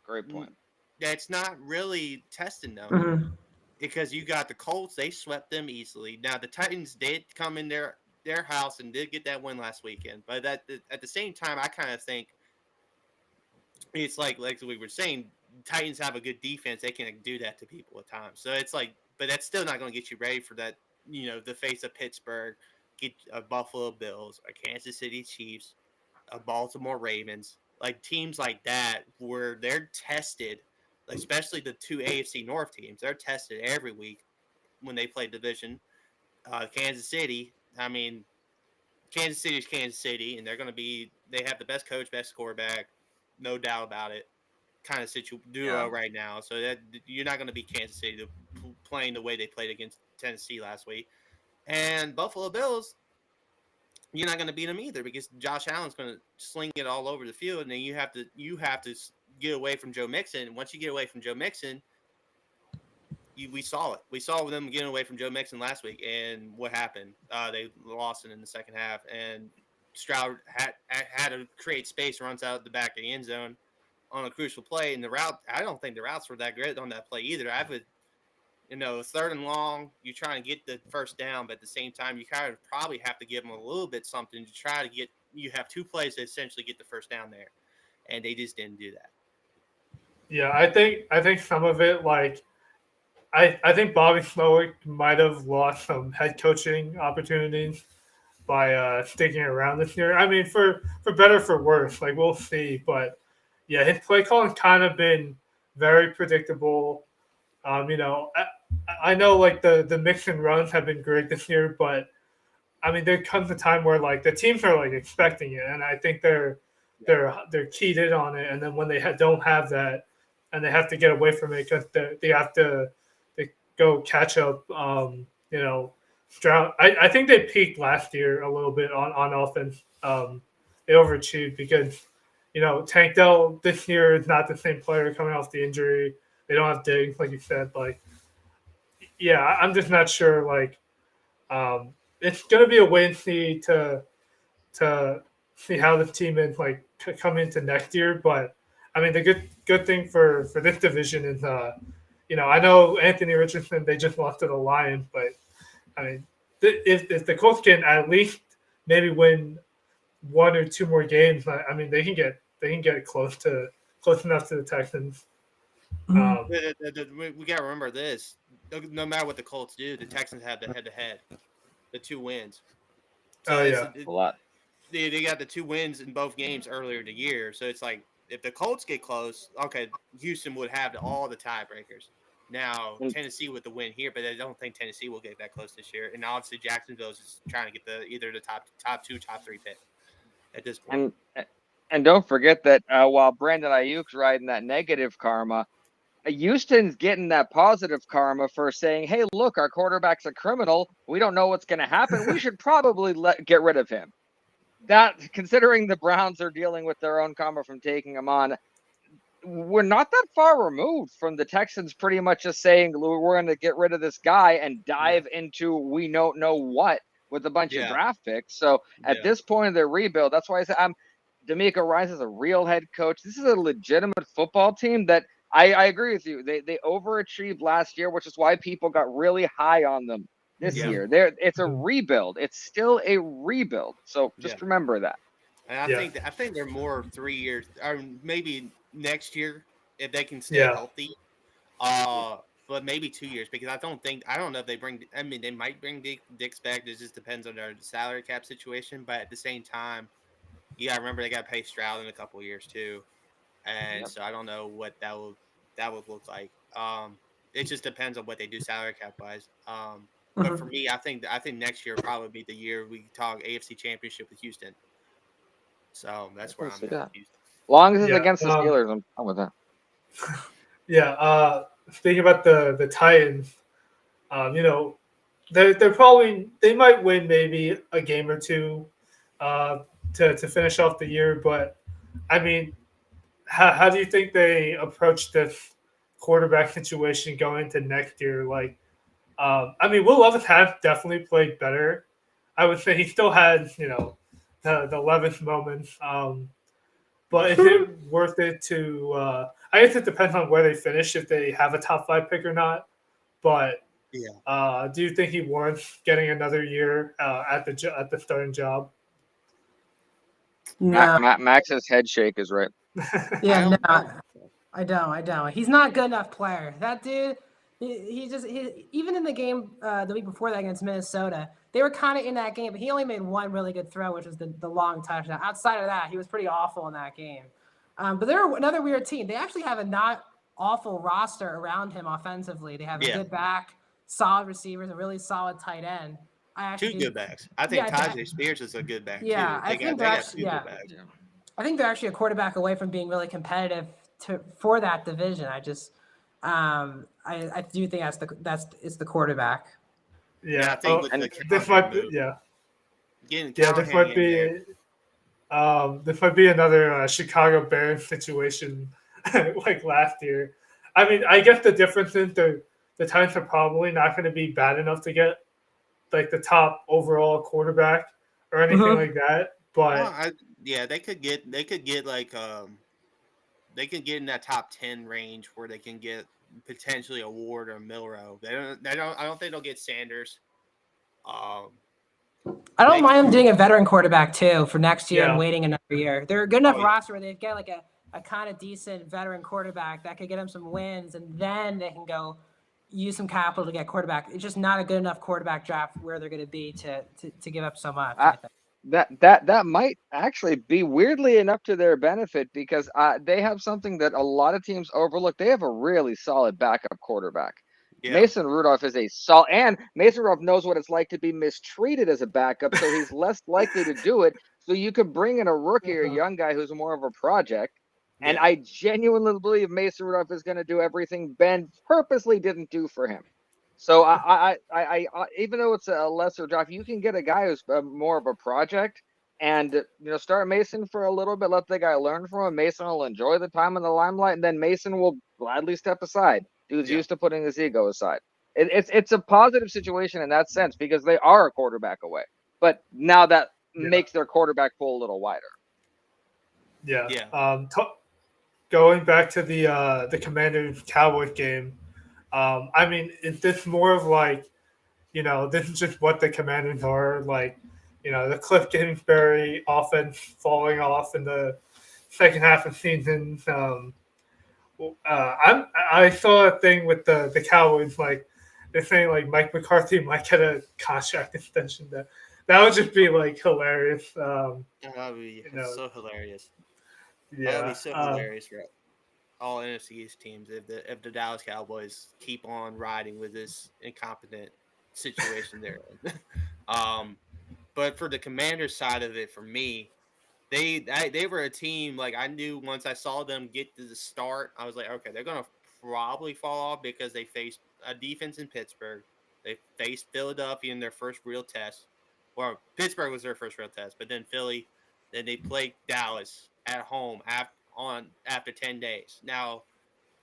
Great point. that's not really testing them Mhm. because you got the Colts. They swept them easily. Now the Titans did come in their house and did get that win last weekend, but at the same time, I kind of think it's like we were saying, Titans have a good defense. They can do that to people at times. So it's like, but that's still not going to get you ready for that. The face of Pittsburgh, get a Buffalo Bills, a Kansas City Chiefs, a Baltimore Ravens, like teams like that where they're tested, especially the two AFC North teams. They're tested every week when they play division. Kansas City, I mean, Kansas City is Kansas City, and they have the best coach, best quarterback, no doubt about it. Kind of duo right now, so that you're not going to be Kansas City playing the way they played against Tennessee last week. And Buffalo Bills, you're not going to beat them either because Josh Allen's going to sling it all over the field, and then you have to get away from Joe Mixon. And once you get away from Joe Mixon, we saw it. We saw them getting away from Joe Mixon last week, and what happened? They lost it in the second half, and Stroud had to create space, runs out the back of the end zone on a crucial play. And the route, I don't think the routes were that great on that play either. Third and long, you're trying to get the first down, but at the same time, you kind of probably have to give them a little bit something to try to get. You have two plays to essentially get the first down there, and they just didn't do that. Yeah, I think some of it, like I think Bobby Slowick might have lost some head coaching opportunities by sticking around this year. I mean, for better for worse, like we'll see. But yeah, his play calling's kind of been very predictable. I know like the mix and runs have been great this year, but I mean there comes a time where like the teams are like expecting it, and I think they're keyed in on it. And then when they don't have that, and they have to get away from it because they have to go catch up. Stroud. I think they peaked last year a little bit on offense. They overachieved because Tank Dell this year is not the same player coming off the injury. They don't have Diggs, like you said. Like, yeah, I'm just not sure. Like, it's gonna be a wait and see to see how the team is like come into next year. But I mean, the good thing for this division is, I know Anthony Richardson. They just lost to the Lions, but I mean, if the Colts can at least maybe win one or two more games, I mean, they can get close enough to the Texans. We got to remember this: no matter what the Colts do, the Texans have the head-to-head, the two wins. So A lot. They got the two wins in both games earlier in the year. So it's like if the Colts get close, okay, Houston would have all the tiebreakers. Now Tennessee with the win here, but I don't think Tennessee will get that close this year. And obviously Jacksonville is just trying to get either the top two, top three pick at this point. And don't forget that while Brandon Ayuk's riding that negative karma, Houston's getting that positive karma for saying, "Hey, look, our quarterback's a criminal. We don't know what's going to happen. We should probably get rid of him." That, considering the Browns are dealing with their own karma from taking him on, we're not that far removed from the Texans pretty much just saying we're going to get rid of this guy and dive into we don't know what with a bunch of draft picks. So at this point of their rebuild, that's why I say DeMeco Ryans is a real head coach. This is a legitimate football team that I agree with you. They overachieved last year, which is why people got really high on them this year. It's a rebuild. It's still a rebuild. So just remember that. And I Yeah. think they're more 3 years or maybe next year if they can stay Yeah. healthy. But maybe 2 years because I don't know if they bring. I mean, they might bring Dix back. It just depends on their salary cap situation. But at the same time, you got to remember they got to pay Stroud in a couple of years too, and Yep. so I don't know what that would look like. It just depends on what they do salary cap wise. But for Mhm. me, I think next year will probably be the year we talk AFC Championship with Houston. So that's where We'll I'm see at that. with Houston. Long as it's Yeah. against the Steelers, I'm fine with that. Yeah. Speaking about the Titans, you know, they're probably they might win maybe a game or two, to finish off the year. But I mean, how do you think they approach this quarterback situation going into next year? Like, I mean, Will Levis has definitely played better. I would say he still had, the 11th moments. But is it worth it to? I guess it depends on where they finish, if they have a top 5 pick or not. But Yeah. do you think he warrants getting another year at the starting job? No. Max's head shake is right. Yeah, no, I don't I don't. He's not a good enough player. That dude, even in the game the week before that against Minnesota, they were kind of in that game, but he only made one really good throw, which was the long touchdown. Outside of that, he was pretty awful in that game. But they're another weird team. They actually have a not awful roster around him offensively. They have a Yeah. good back, solid receivers, a really solid tight end. I actually Two do. good backs. I think Yeah, Tajay Spears is a good back yeah, too. I think They they're got actually two yeah. good backs. I think they're actually a quarterback away from being really competitive for that division. I do think it's the quarterback. And I Yeah. think with And the This Callahan might be. move, Yeah. getting Yeah. This Callahan might in there, be. This might be another Chicago Bears situation like last year. I mean, I guess the difference is the Titans are probably not going to be bad enough to get like the top overall quarterback or anything Mhm. like that. well, But they could get like they could get in that top 10 range where they can get potentially a Ward or Milrow. I don't think they'll get Sanders. Um, I don't they mind them doing a veteran quarterback too for next year and yeah, waiting another year. They're a good enough Oh, yeah. roster where they get like a kind of decent veteran quarterback that could get them some wins, and then they can go use some capital to get quarterback. It's just not a good enough quarterback draft where they're going to be to give up so much. I I, think. that might actually be weirdly enough to their benefit because they have something that a lot of teams overlook. They have a really solid backup quarterback. Yeah. Mason Rudolph is a solid, and Mason Rudolph knows what it's like to be mistreated as a backup, so he's less likely to do it. So you could bring in a rookie or a young guy who's more of a project. And Yeah. I genuinely believe Mason Rudolph is going to do everything Ben purposely didn't do for him. So I even though it's a lesser draft, you can get a guy who's more of a project, and start Mason for a little bit, let the guy learn from him. Mason will enjoy the time in the limelight, and then Mason will gladly step aside. Dude's Yeah. used to putting his ego aside. It's a positive situation in that sense because they are a quarterback away, but now that yeah, makes their quarterback pool a little wider. yeah. Yeah. Going back to the Commanders Cowboys game, I mean, is this more of like, this is just what the Commanders are like, the Cliff Kingsbury offense falling off in the second half of the season. I saw a thing with the Cowboys, like they're saying like Mike McCarthy might get a contract extension. That would just be like hilarious. That would be You know, so hilarious. That would be yeah, so hilarious for all NFC East teams if the Dallas Cowboys keep on riding with this incompetent situation they're in. But for the Commanders side of it, for me, they were a team like I knew once I saw them get to the start, I was like, okay, they're gonna probably fall off because they faced a defense in Pittsburgh. They faced Philadelphia in their first real test. Well, Pittsburgh was their first real test, but then Philly, then they played Dallas at home after 10 days. Now,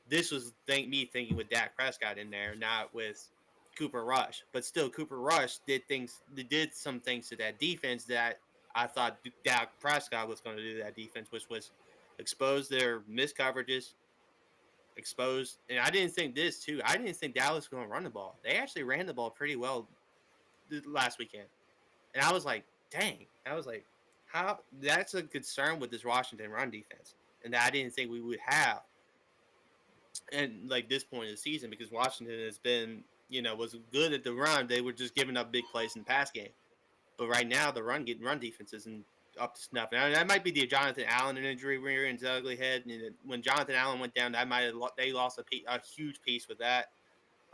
this was me thinking with Dak Prescott in there, not with Cooper Rush. But still, Cooper Rush did some things to that defense that I thought Dak Prescott was going to do to that defense, which was expose their missed coverages, and I didn't think this too. I didn't think Dallas was going to run the ball. They actually ran the ball pretty well last weekend, and I was like, dang. I was like, how that's a concern with this Washington run defense, and that I didn't think we would have. And like this point of the season, because Washington has been, was good at the run, they were just giving up big plays in the pass game. But right now, the run defense isn't up to snuff. Now that might be the Jonathan Allen injury rear ends ugly head. And when Jonathan Allen went down, they lost a huge piece with that.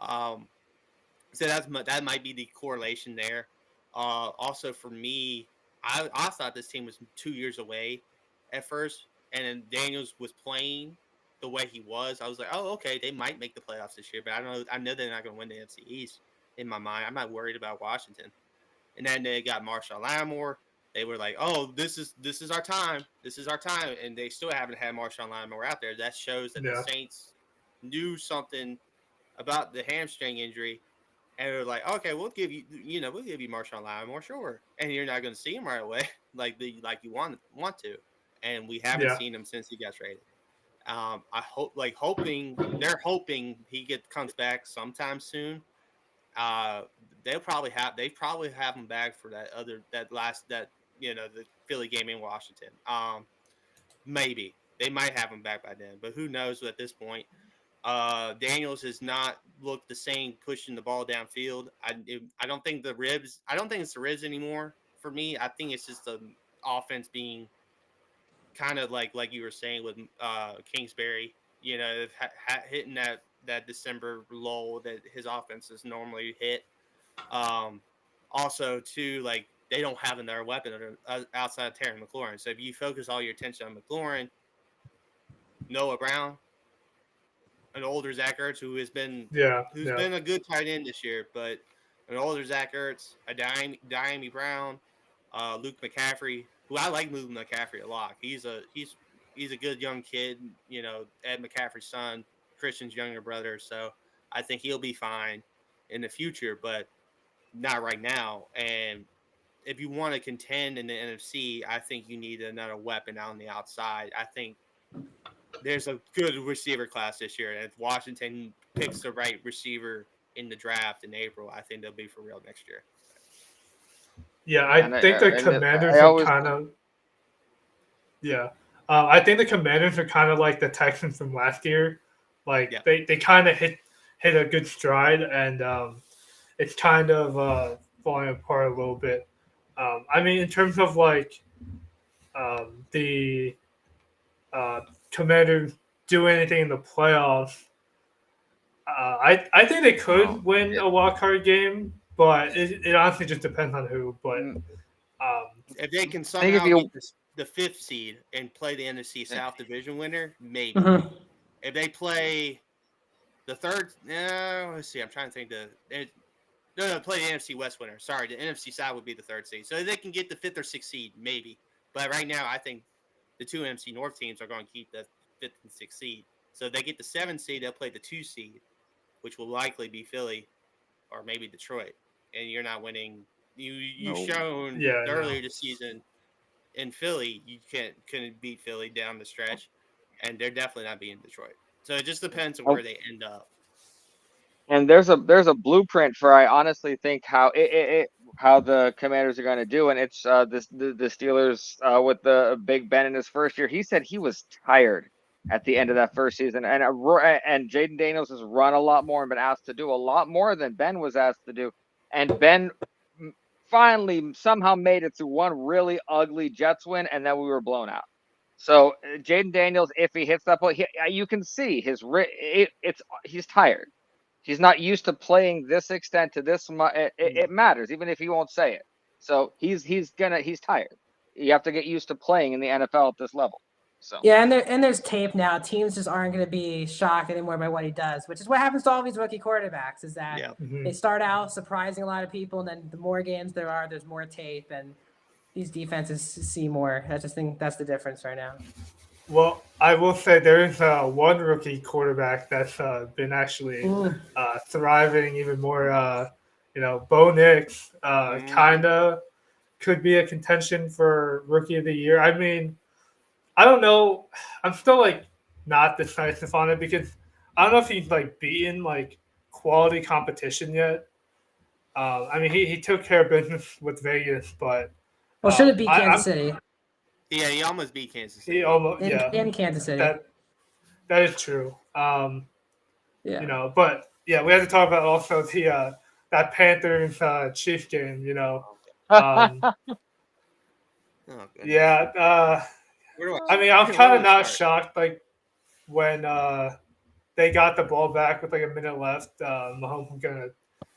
So that might be the correlation there. Also for me, I thought this team was 2 years away at first, and then Daniels was playing the way he was. I was like, oh, okay, they might make the playoffs this year, but I know they're not going to win the NFC East. In my mind, I'm not worried about Washington. And then they got Marshawn Lattimore. They were like, oh, this is our time. This is our time. And they still haven't had Marshawn Lattimore out there. That shows that the Saints knew something about the hamstring injury. And they're like, okay, we'll give you Marshawn Lattimore, sure. And you're not going to see him right away like you want to. And we haven't seen him since he got traded. They're hoping he comes back sometime soon. They probably have him back for the Philly game in Washington. Maybe they might have him back by then, but who knows at this point. Daniels has not looked the same pushing the ball downfield. I don't think it's the ribs anymore for me. I think it's just the offense being kind of like you were saying with Kingsbury, hitting that December lull that his offenses normally hit. Also, too, like they don't have another weapon outside of Terry McLaurin. So if you focus all your attention on McLaurin, Noah Brown, an older Zach Ertz who's been a good tight end this year, but an older Zach Ertz, a Diami Brown, Luke McCaffrey, who I like moving McCaffrey a lot. He's a good young kid, Ed McCaffrey's son, Christian's younger brother. So I think he'll be fine in the future, but not right now. And if you want to contend in the NFC, I think you need another weapon on the outside. I think there's a good receiver class this year. And if Washington picks the right receiver in the draft in April, I think they'll be for real next year. Yeah, I think the Commanders are kind of. Yeah, I think the Commanders are kind of like the Texans from last year. Like they kind of hit a good stride, and it's kind of falling apart a little bit. I mean, in terms of like the Commanders do anything in the playoffs, I think they could win a wild card game, but it honestly just depends on who. But if they can somehow get the 5th seed and play the NFC South division winner, maybe. Mm-hmm. If they play the 3rd, let's see. I'm trying to think. Play the NFC West winner. Sorry, the NFC South would be the 3rd seed. So if they can get the 5th or 6th seed, maybe. But right now, I think the 2 NFC North teams are going to keep the 5th and 6th seed. So if they get the 7th seed, they'll play the 2 seed, which will likely be Philly or maybe Detroit. And you're not winning. You've shown earlier this season in Philly you couldn't beat Philly down the stretch, and they're definitely not beating Detroit. So it just depends on where they end up. And there's a blueprint for I honestly think how the Commanders are going to do, and it's the Steelers with the Big Ben in his first year. He said he was tired at the end of that first season, and Jaden Daniels has run a lot more and been asked to do a lot more than Ben was asked to do, and Ben finally somehow made it through one really ugly Jets win, and then we were blown out. So Jaden Daniels, if he hits that ball, you can see he's tired. He's not used to playing this extent to this much. It matters, even if he won't say it. So he's tired. You have to get used to playing in the NFL at this level. So yeah, and there's tape now. Teams just aren't going to be shocked anymore by what he does, which is what happens to all these rookie quarterbacks. Is that they start out surprising a lot of people, and then the more games there are, there's more tape, and these defenses see more. I just think that's the difference right now. Well, I will say there is one rookie quarterback that's been actually thriving even more. Bo Nix kind of could be a contention for Rookie of the Year. I mean, I don't know. I'm still not decisive on it because I don't know if he's beaten quality competition yet. I mean, he took care of business with Vegas, but should it be Kansas City? Yeah, he almost beat Kansas City. He almost In Kansas City. That is true. Yeah. You know, but yeah, we had to talk about also the that Panthers Chiefs game. You know, um, Oh, goodness. yeah. Where do I mean, I'm where kind do of I not start? shocked like when they got the ball back with like a minute left. Mahomes was gonna,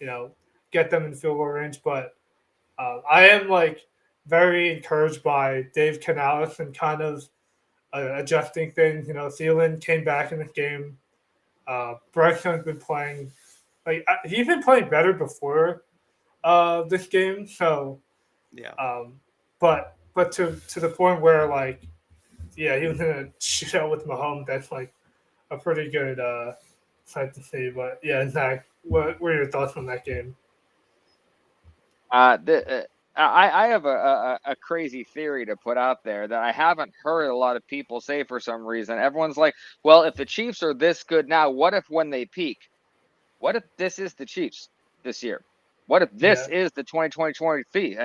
you know, get them in field goal range, but I am like very encouraged by Dave Canales and kind of adjusting things. You know, Thielen came back in this game. Braxton's been playing like he's been playing better before this game. So, Yeah. but to the point where like yeah, he was in a shootout with Mahomes. That's like a pretty good sight to see. But yeah, Zach, what were your thoughts on that game? I have a crazy theory to put out there that I haven't heard a lot of people say for some reason. Everyone's like, well, if the Chiefs are this good now, what if when they peak? What if this is the Chiefs this year? What if this Yeah. is the 2020 feat?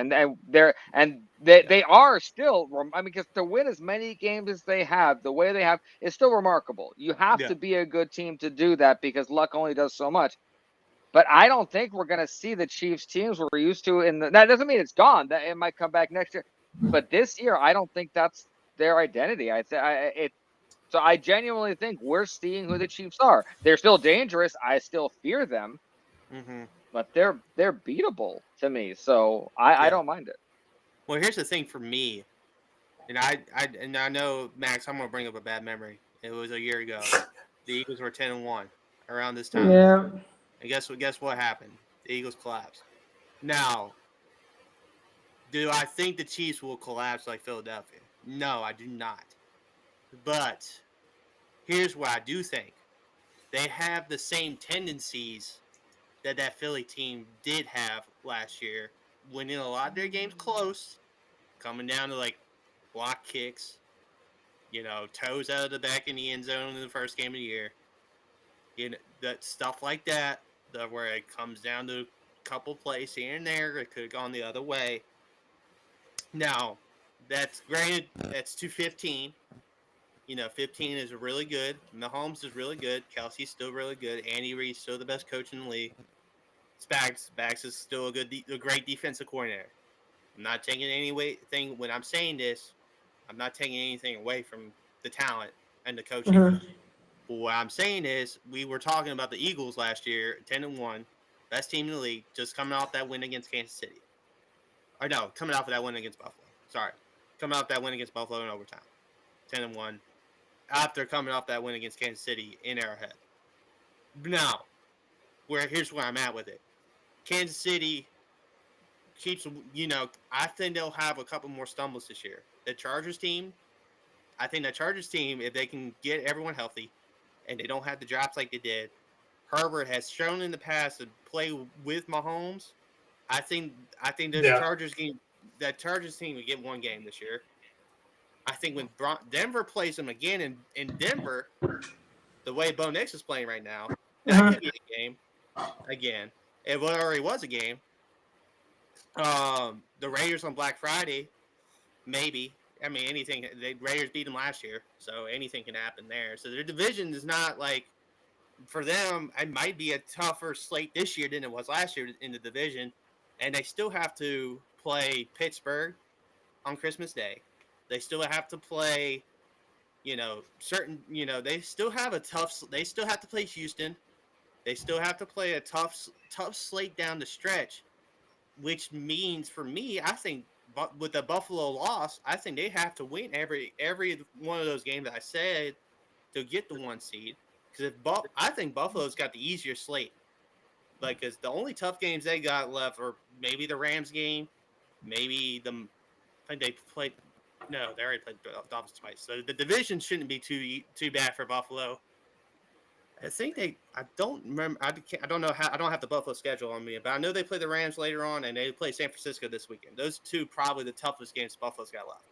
They are still. I mean, because to win as many games as they have, the way they have, is still remarkable. You have Yeah. to be a good team to do that because luck only does so much. But I don't think we're going to see the Chiefs teams we're used to that doesn't mean it's gone. That it might come back next year. But this year, I don't think that's their identity. So I genuinely think we're seeing who the Chiefs are. They're still dangerous. I still fear them, Mm-hmm. but they're beatable to me. So I Yeah. don't mind it. Well, here's the thing for me, and I know Max, I'm gonna bring up a bad memory. It was a year ago. The Eagles were 10-1 around this time. Yeah. And guess what happened? The Eagles collapsed. Now, do I think the Chiefs will collapse like Philadelphia? No, I do not. But here's what I do think. They have the same tendencies that Philly team did have last year, winning a lot of their games close, coming down to like block kicks, toes out of the back in the end zone in the first game of the year. That stuff like that, where it comes down to a couple plays here and there. It could have gone the other way. Now, that's granted. That's 215. 15 is really good. Mahomes is really good. Kelsey's still really good. Andy Reid's still the best coach in the league. Spags is still a great defensive coordinator. I'm not taking anything when I'm saying this. I'm not taking anything away from the talent and the coaching. Mhm. But what I'm saying is, we were talking about the Eagles last year, 10-1, best team in the league, just coming off that win against Kansas City. Or no, coming off of that win against Buffalo. Sorry, coming off that win against Buffalo in overtime, 10-1. After coming off that win against Kansas City in Arrowhead. Now, here's where I'm at with it. Kansas City keeps, I think they'll have a couple more stumbles this year. The Chargers team, if they can get everyone healthy and they don't have the drops like they did, Herbert has shown in the past to play with Mahomes. I think those Yeah. Chargers team will get one game this year. I think when Denver plays them again in Denver, the way Bo Nix is playing right now, that could be a game again. It already was a game. The Raiders on Black Friday, maybe. I mean, anything. The Raiders beat them last year, so anything can happen there. So their division is not like, for them, it might be a tougher slate this year than it was last year in the division, and they still have to play Pittsburgh on Christmas Day. They still have to play, they still have they still have to play Houston. They still have to play a tough slate down the stretch, which means for me, I think, with the Buffalo loss, I think they have to win every one of those games that I said to get the 1 seed. Because I think Buffalo's got the easier slate. Like, because the only tough games they got left are maybe the Rams game, maybe I think they played. No, they already played the Dolphins twice. So the division shouldn't be too bad for Buffalo. I think I don't remember. I don't know how. I don't have the Buffalo schedule on me, but I know they play the Rams later on, and they play San Francisco this weekend. Those two probably the toughest games Buffalo's got left.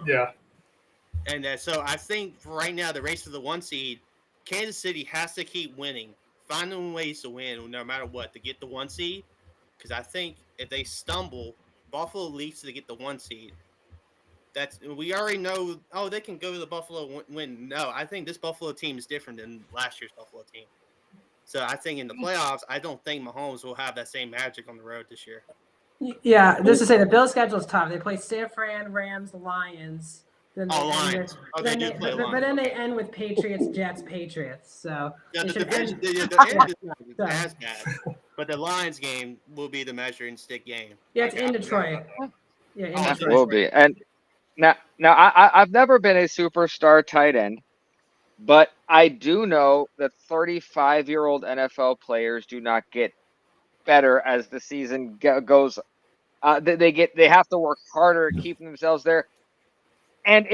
Yeah. And so I think for right now, the race for the 1 seed, Kansas City has to keep winning, finding ways to win no matter what to get the 1 seed. Because I think if they stumble, Buffalo leads to get the 1 seed. we already know. Oh, they can go to the Buffalo win. No, I think this Buffalo team is different than last year's Buffalo team. So I think in the playoffs, I don't think Mahomes will have that same magic on the road this year. Yeah, just to say the Bills' schedule is tough. They play San Fran, Rams, the Lions. Then they Oh, end Lions. with, Oh, they then do they, play but Lions. then they Okay. end with Patriots, Jets, Patriots. So Yeah, they the should division, end. the Yeah. end is not So- as bad, but the Lions game will be the measuring stick game. Yeah, it's Like, in I forgot Detroit. about that. Yeah, in Oh, it's It in Detroit. will Detroit. be. And I've never been a superstar tight end, but I do know that 35-year-old NFL players do not get better as the season goes. They have to work harder at keeping themselves there. And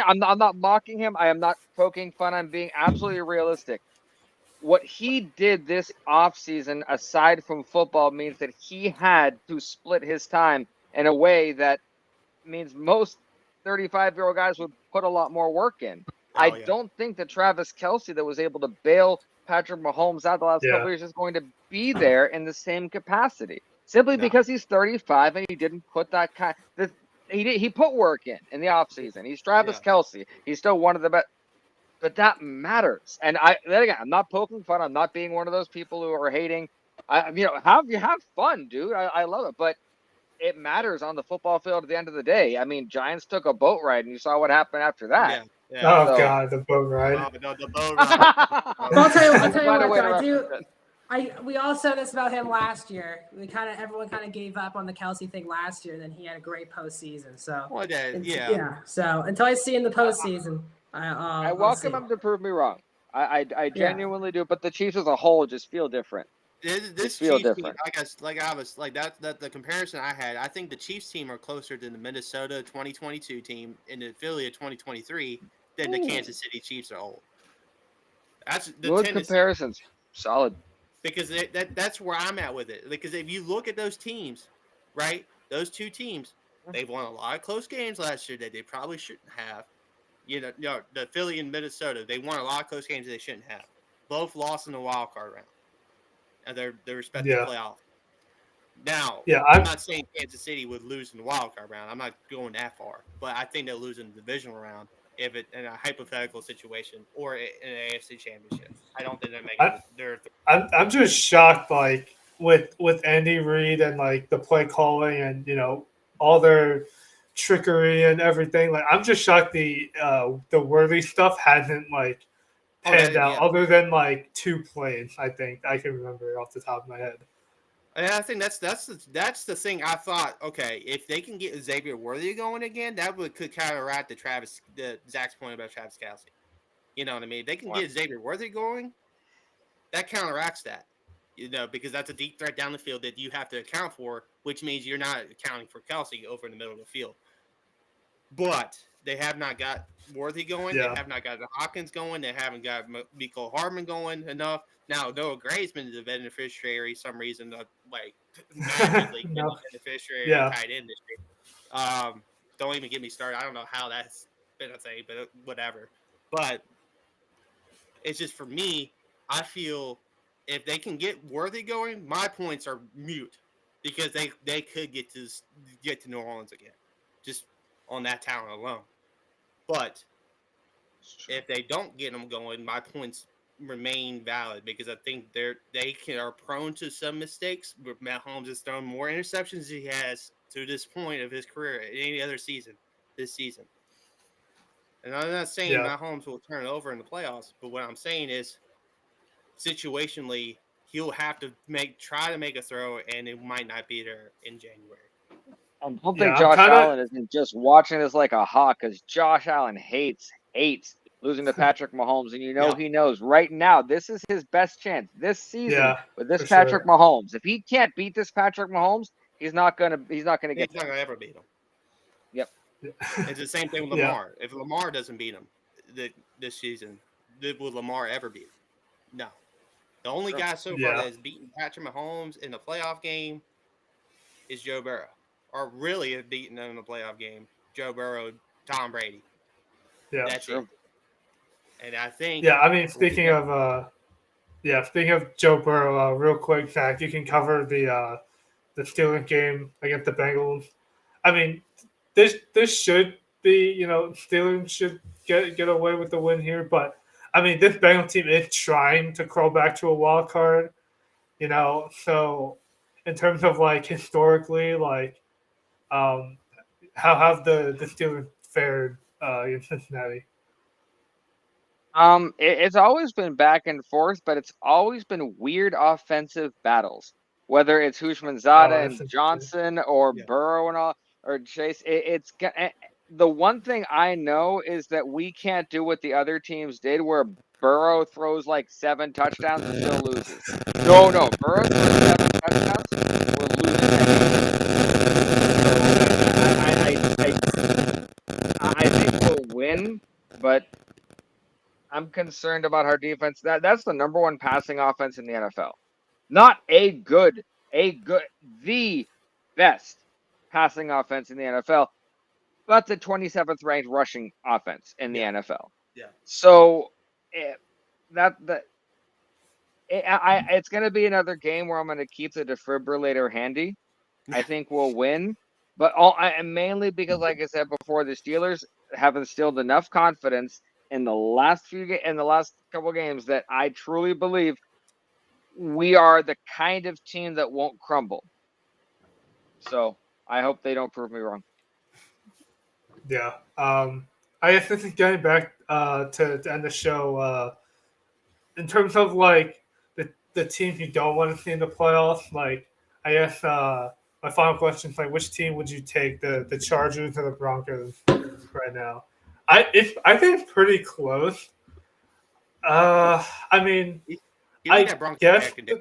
I'm not mocking him. I am not poking fun. I'm being absolutely realistic. What he did this offseason, aside from football, means that he had to split his time in a way that means most 35-year-old guys would put a lot more work in. Oh, I yeah. don't think that Travis Kelce, that was able to bail Patrick Mahomes out the last Yeah. couple of years, is going to be there in the same capacity. Simply No. because he's 35 and he didn't put that kind. He put work in the offseason. He's Travis Kelce. He's still one of the best. But that matters. And then again, I'm not poking fun. I'm not being one of those people who are hating. Have fun, dude. I love it. But it matters on the football field at the end of the day. I mean, Giants took a boat ride, and you saw what happened after that. Yeah. Oh So- God, the boat ride. Oh, but no, the boat ride. Well, I'll tell you Find a what, way though, to reference it. we all said this about him last year. Everyone kind of gave up on the Kelsey thing last year. Then he had a great postseason. So Well, that, yeah. yeah. So until I see in the postseason, I I'll welcome see. him to prove me wrong. I genuinely do. But the Chiefs as a whole just feel different. This feel Chiefs team, different. that the comparison I had. I think the Chiefs team are closer to the Minnesota 2022 team and the Philly of 2023 than the Kansas City Chiefs are old. That's the Good Tennessee, comparisons. Solid. because that's where I'm at with it. Because if you look at those teams, right, those two teams, they've won a lot of close games last year that they probably shouldn't have. The Philly and Minnesota, they won a lot of close games that they shouldn't have. Both lost in the wild card round. And their respective Yeah. playoff. Now, Yeah, I'm not saying Kansas City would lose in the wild card round. I'm not going that far, but I think they'll lose in the divisional round if it in a hypothetical situation or in an AFC championship. I don't think they're making their. I'm just shocked, like with Andy Reid and like the play calling and all their trickery and everything. Like I'm just shocked the Worthy stuff hasn't like panned out, other than like 2 plays. I think I can remember off the top of my head. And I think that's the thing. I thought, okay, if they can get Xavier Worthy going again, that could counteract the Zach's point about Travis Kelce. You know what I mean? If they can get Xavier Worthy going, that counteracts that. Because that's a deep threat down the field that you have to account for, which means you're not accounting for Kelce over in the middle of the field. But they have not got Worthy going. Yeah. They have not got Hopkins going. They haven't got Mecole Hardman going enough. Now, Noah Gray's been the beneficiary some reason, magically getting the beneficiary of tight end this year. Don't even get me started. I don't know how that's been a thing, but whatever. But it's just, for me, I feel if they can get Worthy going, my points are mute, because they could get to New Orleans again, just on that talent alone. But if they don't get them going, my points remain valid, because I think they are prone to some mistakes. Matt Holmes has thrown more interceptions than he has to this point of his career at any other season this season. And I'm not saying Matt Holmes will turn it over in the playoffs, but what I'm saying is, situationally, he'll have to try to make a throw, and it might not be there in January. I don't think Josh Allen isn't just watching this like a hawk, because Josh Allen hates losing to Patrick Mahomes, and he knows right now this is his best chance this season with this Patrick Mahomes. If he can't beat this Patrick Mahomes, he's not gonna get. He's not gonna ever beat him. Yep. It's the same thing with Lamar. If Lamar doesn't beat him this season, will Lamar ever beat him? No. The only guy so far that has beaten Patrick Mahomes in the playoff game is Joe Burrow. Or really have beaten them in the playoff game, Joe Burrow, Tom Brady. Yeah, that's it. And I think. Yeah, I mean, speaking of Joe Burrow, real quick, Zach, you can cover the Steelers game against the Bengals. I mean, this should Steelers should get away with the win here. But I mean, this Bengals team is trying to crawl back to a wild card. So in terms of like historically, like how have the Steelers fared in Cincinnati? It's always been back and forth, but it's always been weird offensive battles. Whether it's Hushmanzada Oh, and that's interesting. Johnson or Yeah. Burrow and all, or Chase, the one thing I know is that we can't do what the other teams did, where Burrow throws like 7 touchdowns and still loses. No, Burrow throws 7 touchdowns, we're losing that game. I think we'll win, but I'm concerned about our defense. That's the number 1 passing offense in the NFL. Not the best passing offense in the NFL, but the 27th ranked rushing offense in the NFL. Yeah. So it's going to be another game where I'm going to keep the defibrillator handy. I think we'll win, but mainly because, like I said before, the Steelers have instilled enough confidence in the last couple games that I truly believe we are the kind of team that won't crumble. So I hope they don't prove me wrong. Yeah. I guess this is getting back to end the show. In terms of like the teams you don't want to see in the playoffs, like I guess my final question is like, which team would you take, the Chargers or the Broncos right now? I think it's pretty close. I mean, Give I me that Broncos guess secondary.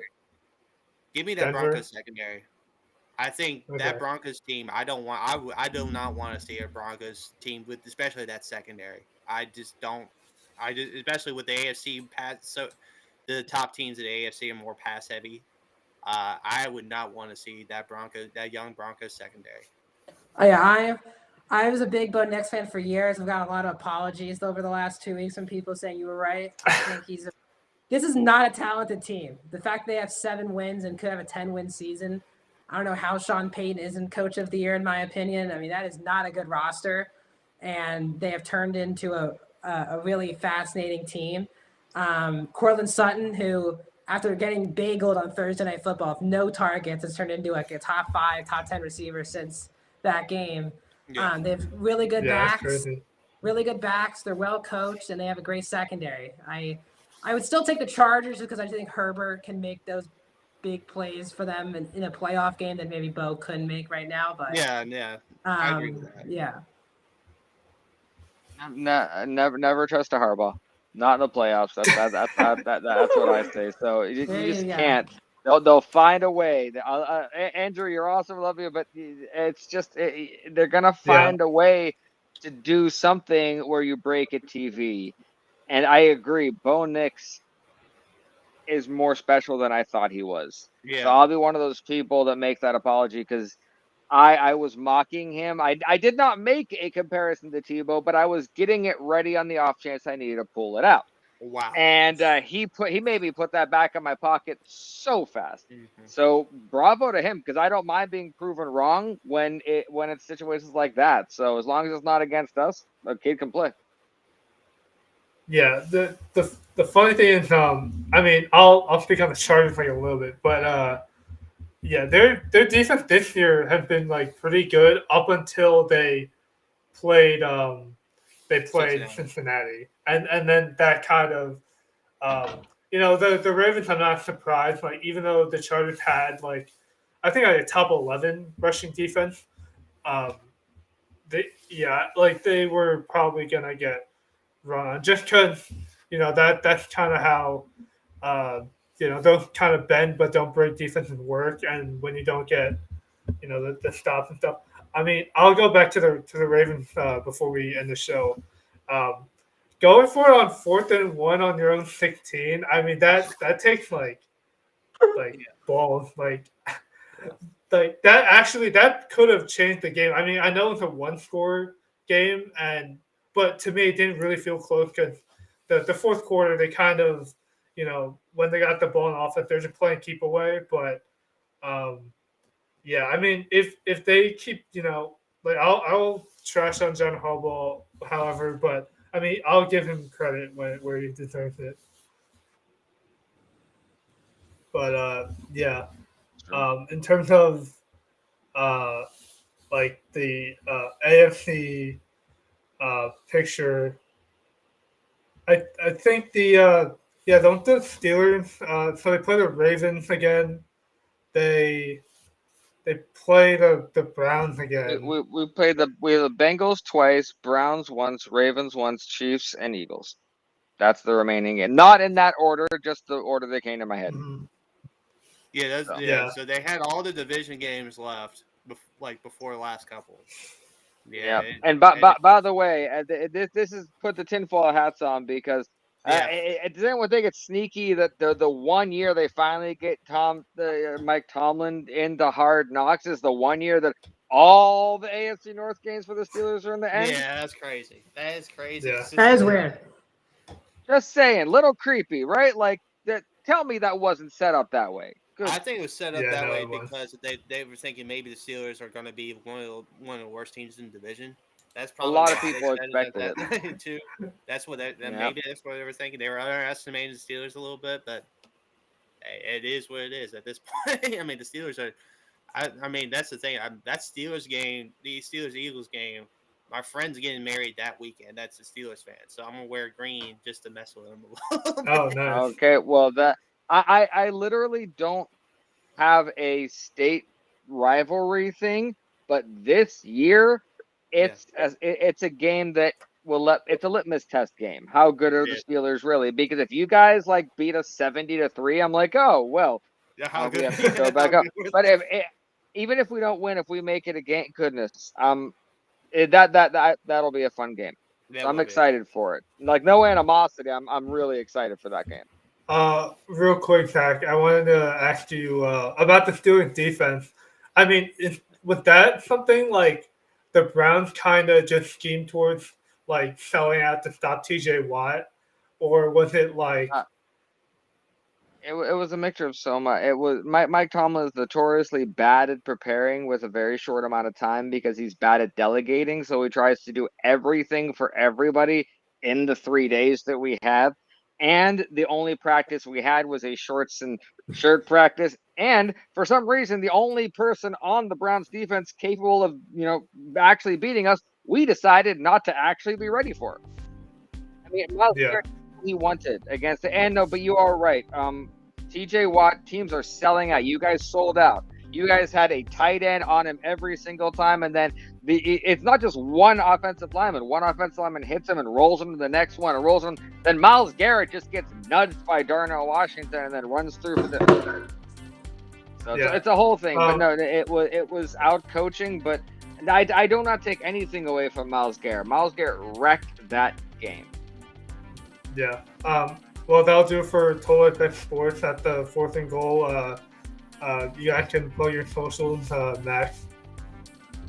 Give me that Denver. Broncos secondary. I think Okay. that Broncos team. I do not want to see a Broncos team with, especially that secondary. I just don't. Especially with the AFC pass. So the top teams in the AFC are more pass heavy. I would not want to see that young Broncos secondary. Yeah, I was a big Bo Nix fan for years. I've got a lot of apologies over the last 2 weeks from people saying you were right. I think this is not a talented team. The fact they have 7 wins and could have a 10-win season, I don't know how Sean Payton isn't coach of the year, in my opinion. I mean, that is not a good roster, and they have turned into a really fascinating team. Courtland Sutton, who after getting bageled on Thursday Night Football with no targets, has turned into like a top 5, top 10 receiver since that game. Yeah. They have really good Yeah, that's backs. crazy. Really good backs. They're well coached, and they have a great secondary. I would still take the Chargers because I think Herbert can make those big plays for them in a playoff game that maybe Bo couldn't make right now. But Yeah. I agree with that. Yeah. Never trust a Harbaugh. Not in the playoffs. That's what I say. So you just can't. They'll find a way. Andrew, you're awesome, love you, but it's just they're gonna find a way to do something where you break a TV. And I agree, Bo Nix is more special than I thought he was. Yeah. So I'll be one of those people that make that apology because I was mocking him. I did not make a comparison to Tebow, but I was getting it ready on the off chance I needed to pull it out. Wow. And he made me put that back in my pocket so fast. Mm-hmm. So bravo to him because I don't mind being proven wrong when it's situations like that. So as long as it's not against us, a kid can play. Yeah, the funny thing is, I mean, I'll speak on the Chargers like a little bit, but yeah, their defense this year has been like pretty good up until they played Cincinnati. And then that kind of the Ravens, I'm not surprised, like even though the Chargers had like I think like a top 11 rushing defense, they were probably gonna get run on just because that's kind of how those kind of bend but don't break defenses work, and when you don't get the stops and stuff. I mean, I'll go back to the Ravens before we end the show. Going for it on 4th and 1 on your own 16. I mean that takes like balls, like that. Actually, that could have changed the game. I mean, I know it's a 1-score game, but to me, it didn't really feel close because the fourth quarter they kind of when they got the ball in offense, they're just playing keep away, but. Yeah, I mean, if they keep, like I'll trash on John Harbaugh, however, but I mean, I'll give him credit where he deserves it. But yeah, in terms of uh, like the AFC picture, I think don't the Steelers so they play the Ravens again. They play the Browns again. We have the Bengals twice, Browns once, Ravens once, Chiefs, and Eagles. That's the remaining game. Not in that order, just the order that came to my head. Mhm. Yeah, So. Yeah. So they had all the division games left, before the last couple. Yeah. And by the way, this is put the tinfoil hats on because does anyone think it's sneaky that the 1 year they finally get Mike Tomlin into Hard Knocks is the 1 year that all the AFC North games for the Steelers are in the end? Yeah, that's crazy. That is crazy. Yeah. That is weird. Just saying, little creepy, right? Like that. Tell me that wasn't set up that way. Good. I think it was set up Yeah, that no, way it was. because they were thinking maybe the Steelers are going to be one of the worst teams in the division. That's A probably lot of why they people set expected it too. That's what Yeah. maybe that's what they were thinking. They were underestimating the Steelers a little bit, but it is what it is at this point. I mean, the Steelers are. I mean, that's the thing. That Steelers game, the Steelers Eagles game. My friend's getting married that weekend. That's a Steelers fan, so I'm gonna wear green just to mess with him a little bit. Oh, nice. Okay, well I literally don't have a state rivalry thing, but this year it's a game that it's a litmus test game. How good are the Steelers really? Because if you guys like beat us 70-3, I'm like, oh well, How we have to go back up. But even if we don't win, if we make it a game, goodness, that'll be a fun game. I'm excited for it. Like no animosity. I'm really excited for that game. Real quick, Zach, I wanted to ask you about the Steelers defense. I mean, was that something like the Browns kind of just schemed towards like selling out to stop TJ Watt, or was it like? It was a mixture of so much. It was Mike Tomlin is notoriously bad at preparing with a very short amount of time because he's bad at delegating. So he tries to do everything for everybody in the 3 days that we have. And the only practice we had was a shorts and shirt practice. And for some reason, the only person on the Browns defense capable of, actually beating us, we decided not to actually be ready for. I mean, he wanted against the and no, but you are right. TJ Watt teams are selling out. You guys sold out. You guys had a tight end on him every single time, and then it's not just one offensive lineman. One offensive lineman hits him and rolls him to the next one and rolls him. Then Myles Garrett just gets nudged by Darnell Washington and then runs through for the. So it's a whole thing. But no, it was out coaching. But I do not take anything away from Myles Garrett. Myles Garrett wrecked that game. Yeah. Well, that'll do it for Total Effect Sports at the 4th and Goal. You guys can plug your socials, Max.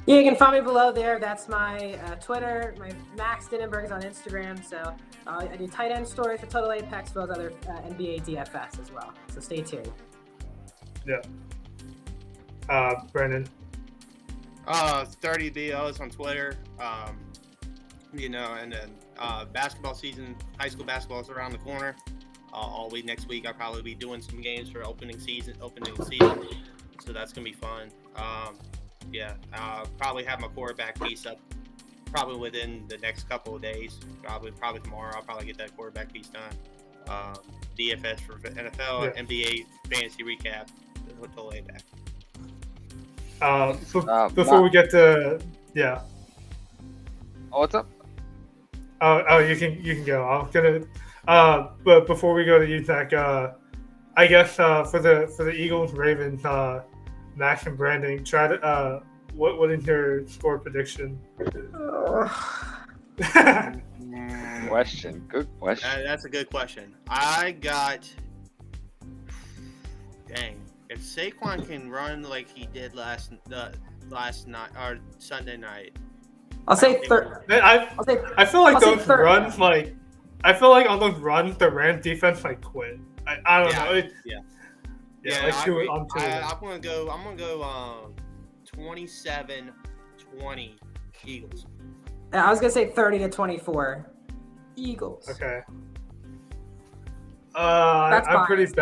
Yeah, you can find me below there. That's my Twitter. My Max Dinnenberg is on Instagram. So I do tight end stories for Total Apex as well as other NBA DFS as well. So stay tuned. Yeah. Brandon. 30BL is on Twitter. And then basketball season, high school basketball is around the corner. All week next week, I'll probably be doing some games for opening season. So that's gonna be fun. I'll probably have my quarterback piece up probably within the next couple of days. Probably tomorrow. I'll probably get that quarterback piece done. DFS for NFL, NBA fantasy recap. Total back. Before we get to Oh, what's up? You can go. I'm gonna. But before we go to you, Zach, I guess for the Eagles Ravens, Max and Brandon, try to what is your score prediction? Question. Good question. That's a good question. I got. Dang. If Saquon can run like he did last night or Sunday night, I'll say I feel like those runs, like I feel like on those runs, the Rams defense like quit. I don't know. I'm gonna go 27-20 Eagles. I was gonna say 30-24. Eagles. Okay. That's I'm pretty biased.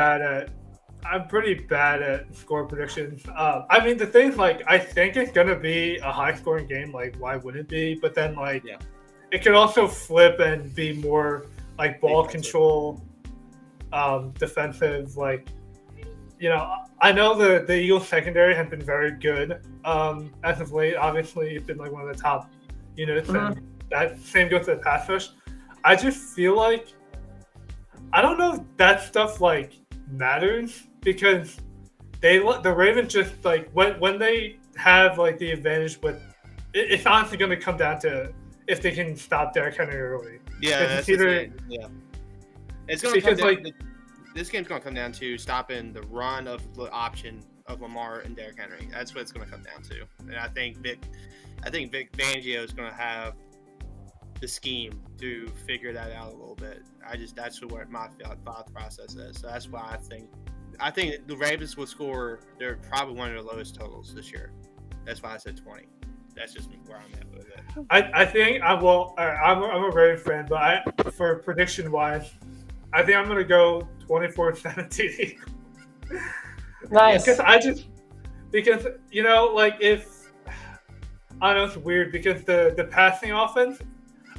bad at score predictions. I mean, the thing, like, I think it's gonna be a high-scoring game. Like, why wouldn't it be? But then, like, Yeah. it could also flip and be more like ball Defensive. control, defensive. Like, I know the Eagles secondary has been very good as of late. Obviously, it's been like one of the top units, and that same goes to the pass rush. I just feel like I don't know if that stuff like matters because the Ravens just like when they have like the advantage with it's honestly going to come down to if they can stop Derrick Henry early. Yeah, It's that's either- the thing. Yeah. It's going to come Because, down. This game's going to come down to stopping the run of the option of Lamar and Derrick Henry. That's what it's going to come down to. And I think Vic Fangio is going to have the scheme to figure that out a little bit. That's what my thought process is. So that's why I think the Ravens will score. They're probably one of the lowest totals this year. That's why I said 20. That's just where I'm at with it. I think I'm a Ravens fan, but for prediction wise, I think I'm going to go 24-17. Nice. Because like if I know it's weird because the passing offense,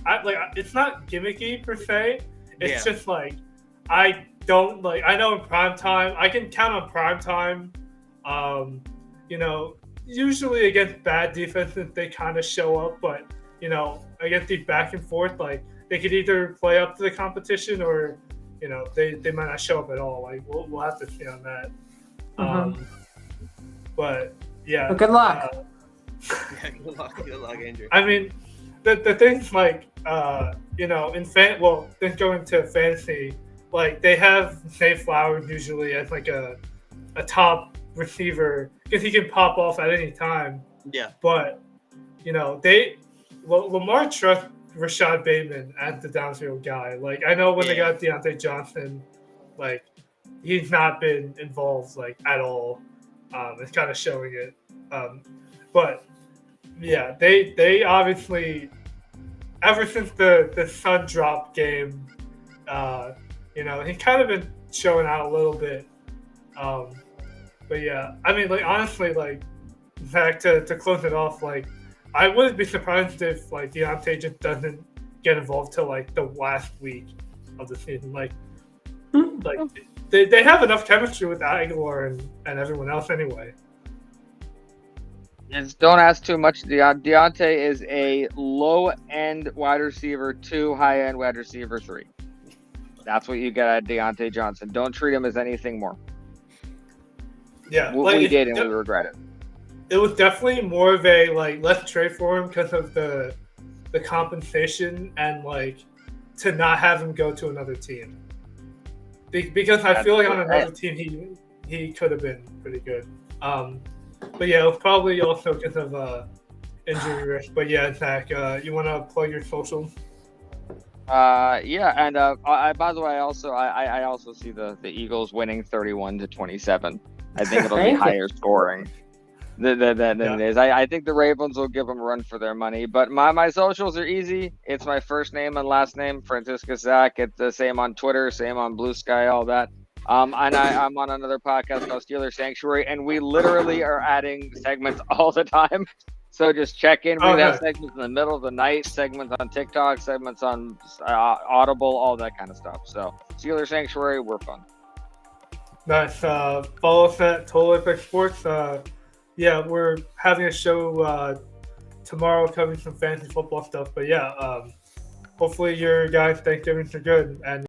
it's not gimmicky per se. It's just like I know in prime time I can count on prime time. Usually against bad defenses they kind of show up, but against the back and forth, like they could either play up to the competition or they might not show up at all. Like we'll have to see on that. But yeah. Well, good luck. Yeah, good luck, Andrew. I mean, the things like then going to fantasy, like they have Zay Flowers usually as like a top receiver because he can pop off at any time. Yeah. But Lamar trusts Rashad Bateman as the downfield guy. Like I know when they got Deontay Johnson, like he's not been involved like at all. It's kind of showing it. But yeah, they obviously ever since the Sun drop game, he kind of been showing out a little bit. But yeah, I mean, like honestly, like Zach, to close it off, like I wouldn't be surprised if like Deontay just doesn't get involved till like the last week of the season. Like they have enough chemistry with Aguilar and everyone else anyway. Just don't ask too much. Deontay is a low-end wide receiver 2, high-end wide receiver 3. That's what you get at Deontay Johnson. Don't treat him as anything more. Yeah, We did, and we regret it. It was definitely more of a like let's trade for him because of the compensation and like to not have him go to another team. Because I feel like on another team he could have been pretty good. But yeah, it was probably also because of injury risk. But yeah, Zach, you want to plug your socials? Yeah, and by the way, I also see the Eagles winning 31-27. I think it'll be higher scoring than it is. I think the Ravens will give them a run for their money. But my socials are easy. It's my first name and last name, Francisco Zach. It's the same on Twitter, same on Blue Sky, all that. And I'm on another podcast called Steelers Sanctuary, and we literally are adding segments all the time. So just check in. We have segments in the middle of the night, segments on TikTok, segments on Audible, all that kind of stuff. So Steelers Sanctuary, we're fun. Nice. Follow us at Total Apex Sports. Yeah, we're having a show tomorrow covering some fantasy football stuff. But yeah, hopefully your guys' Thanksgivings are good and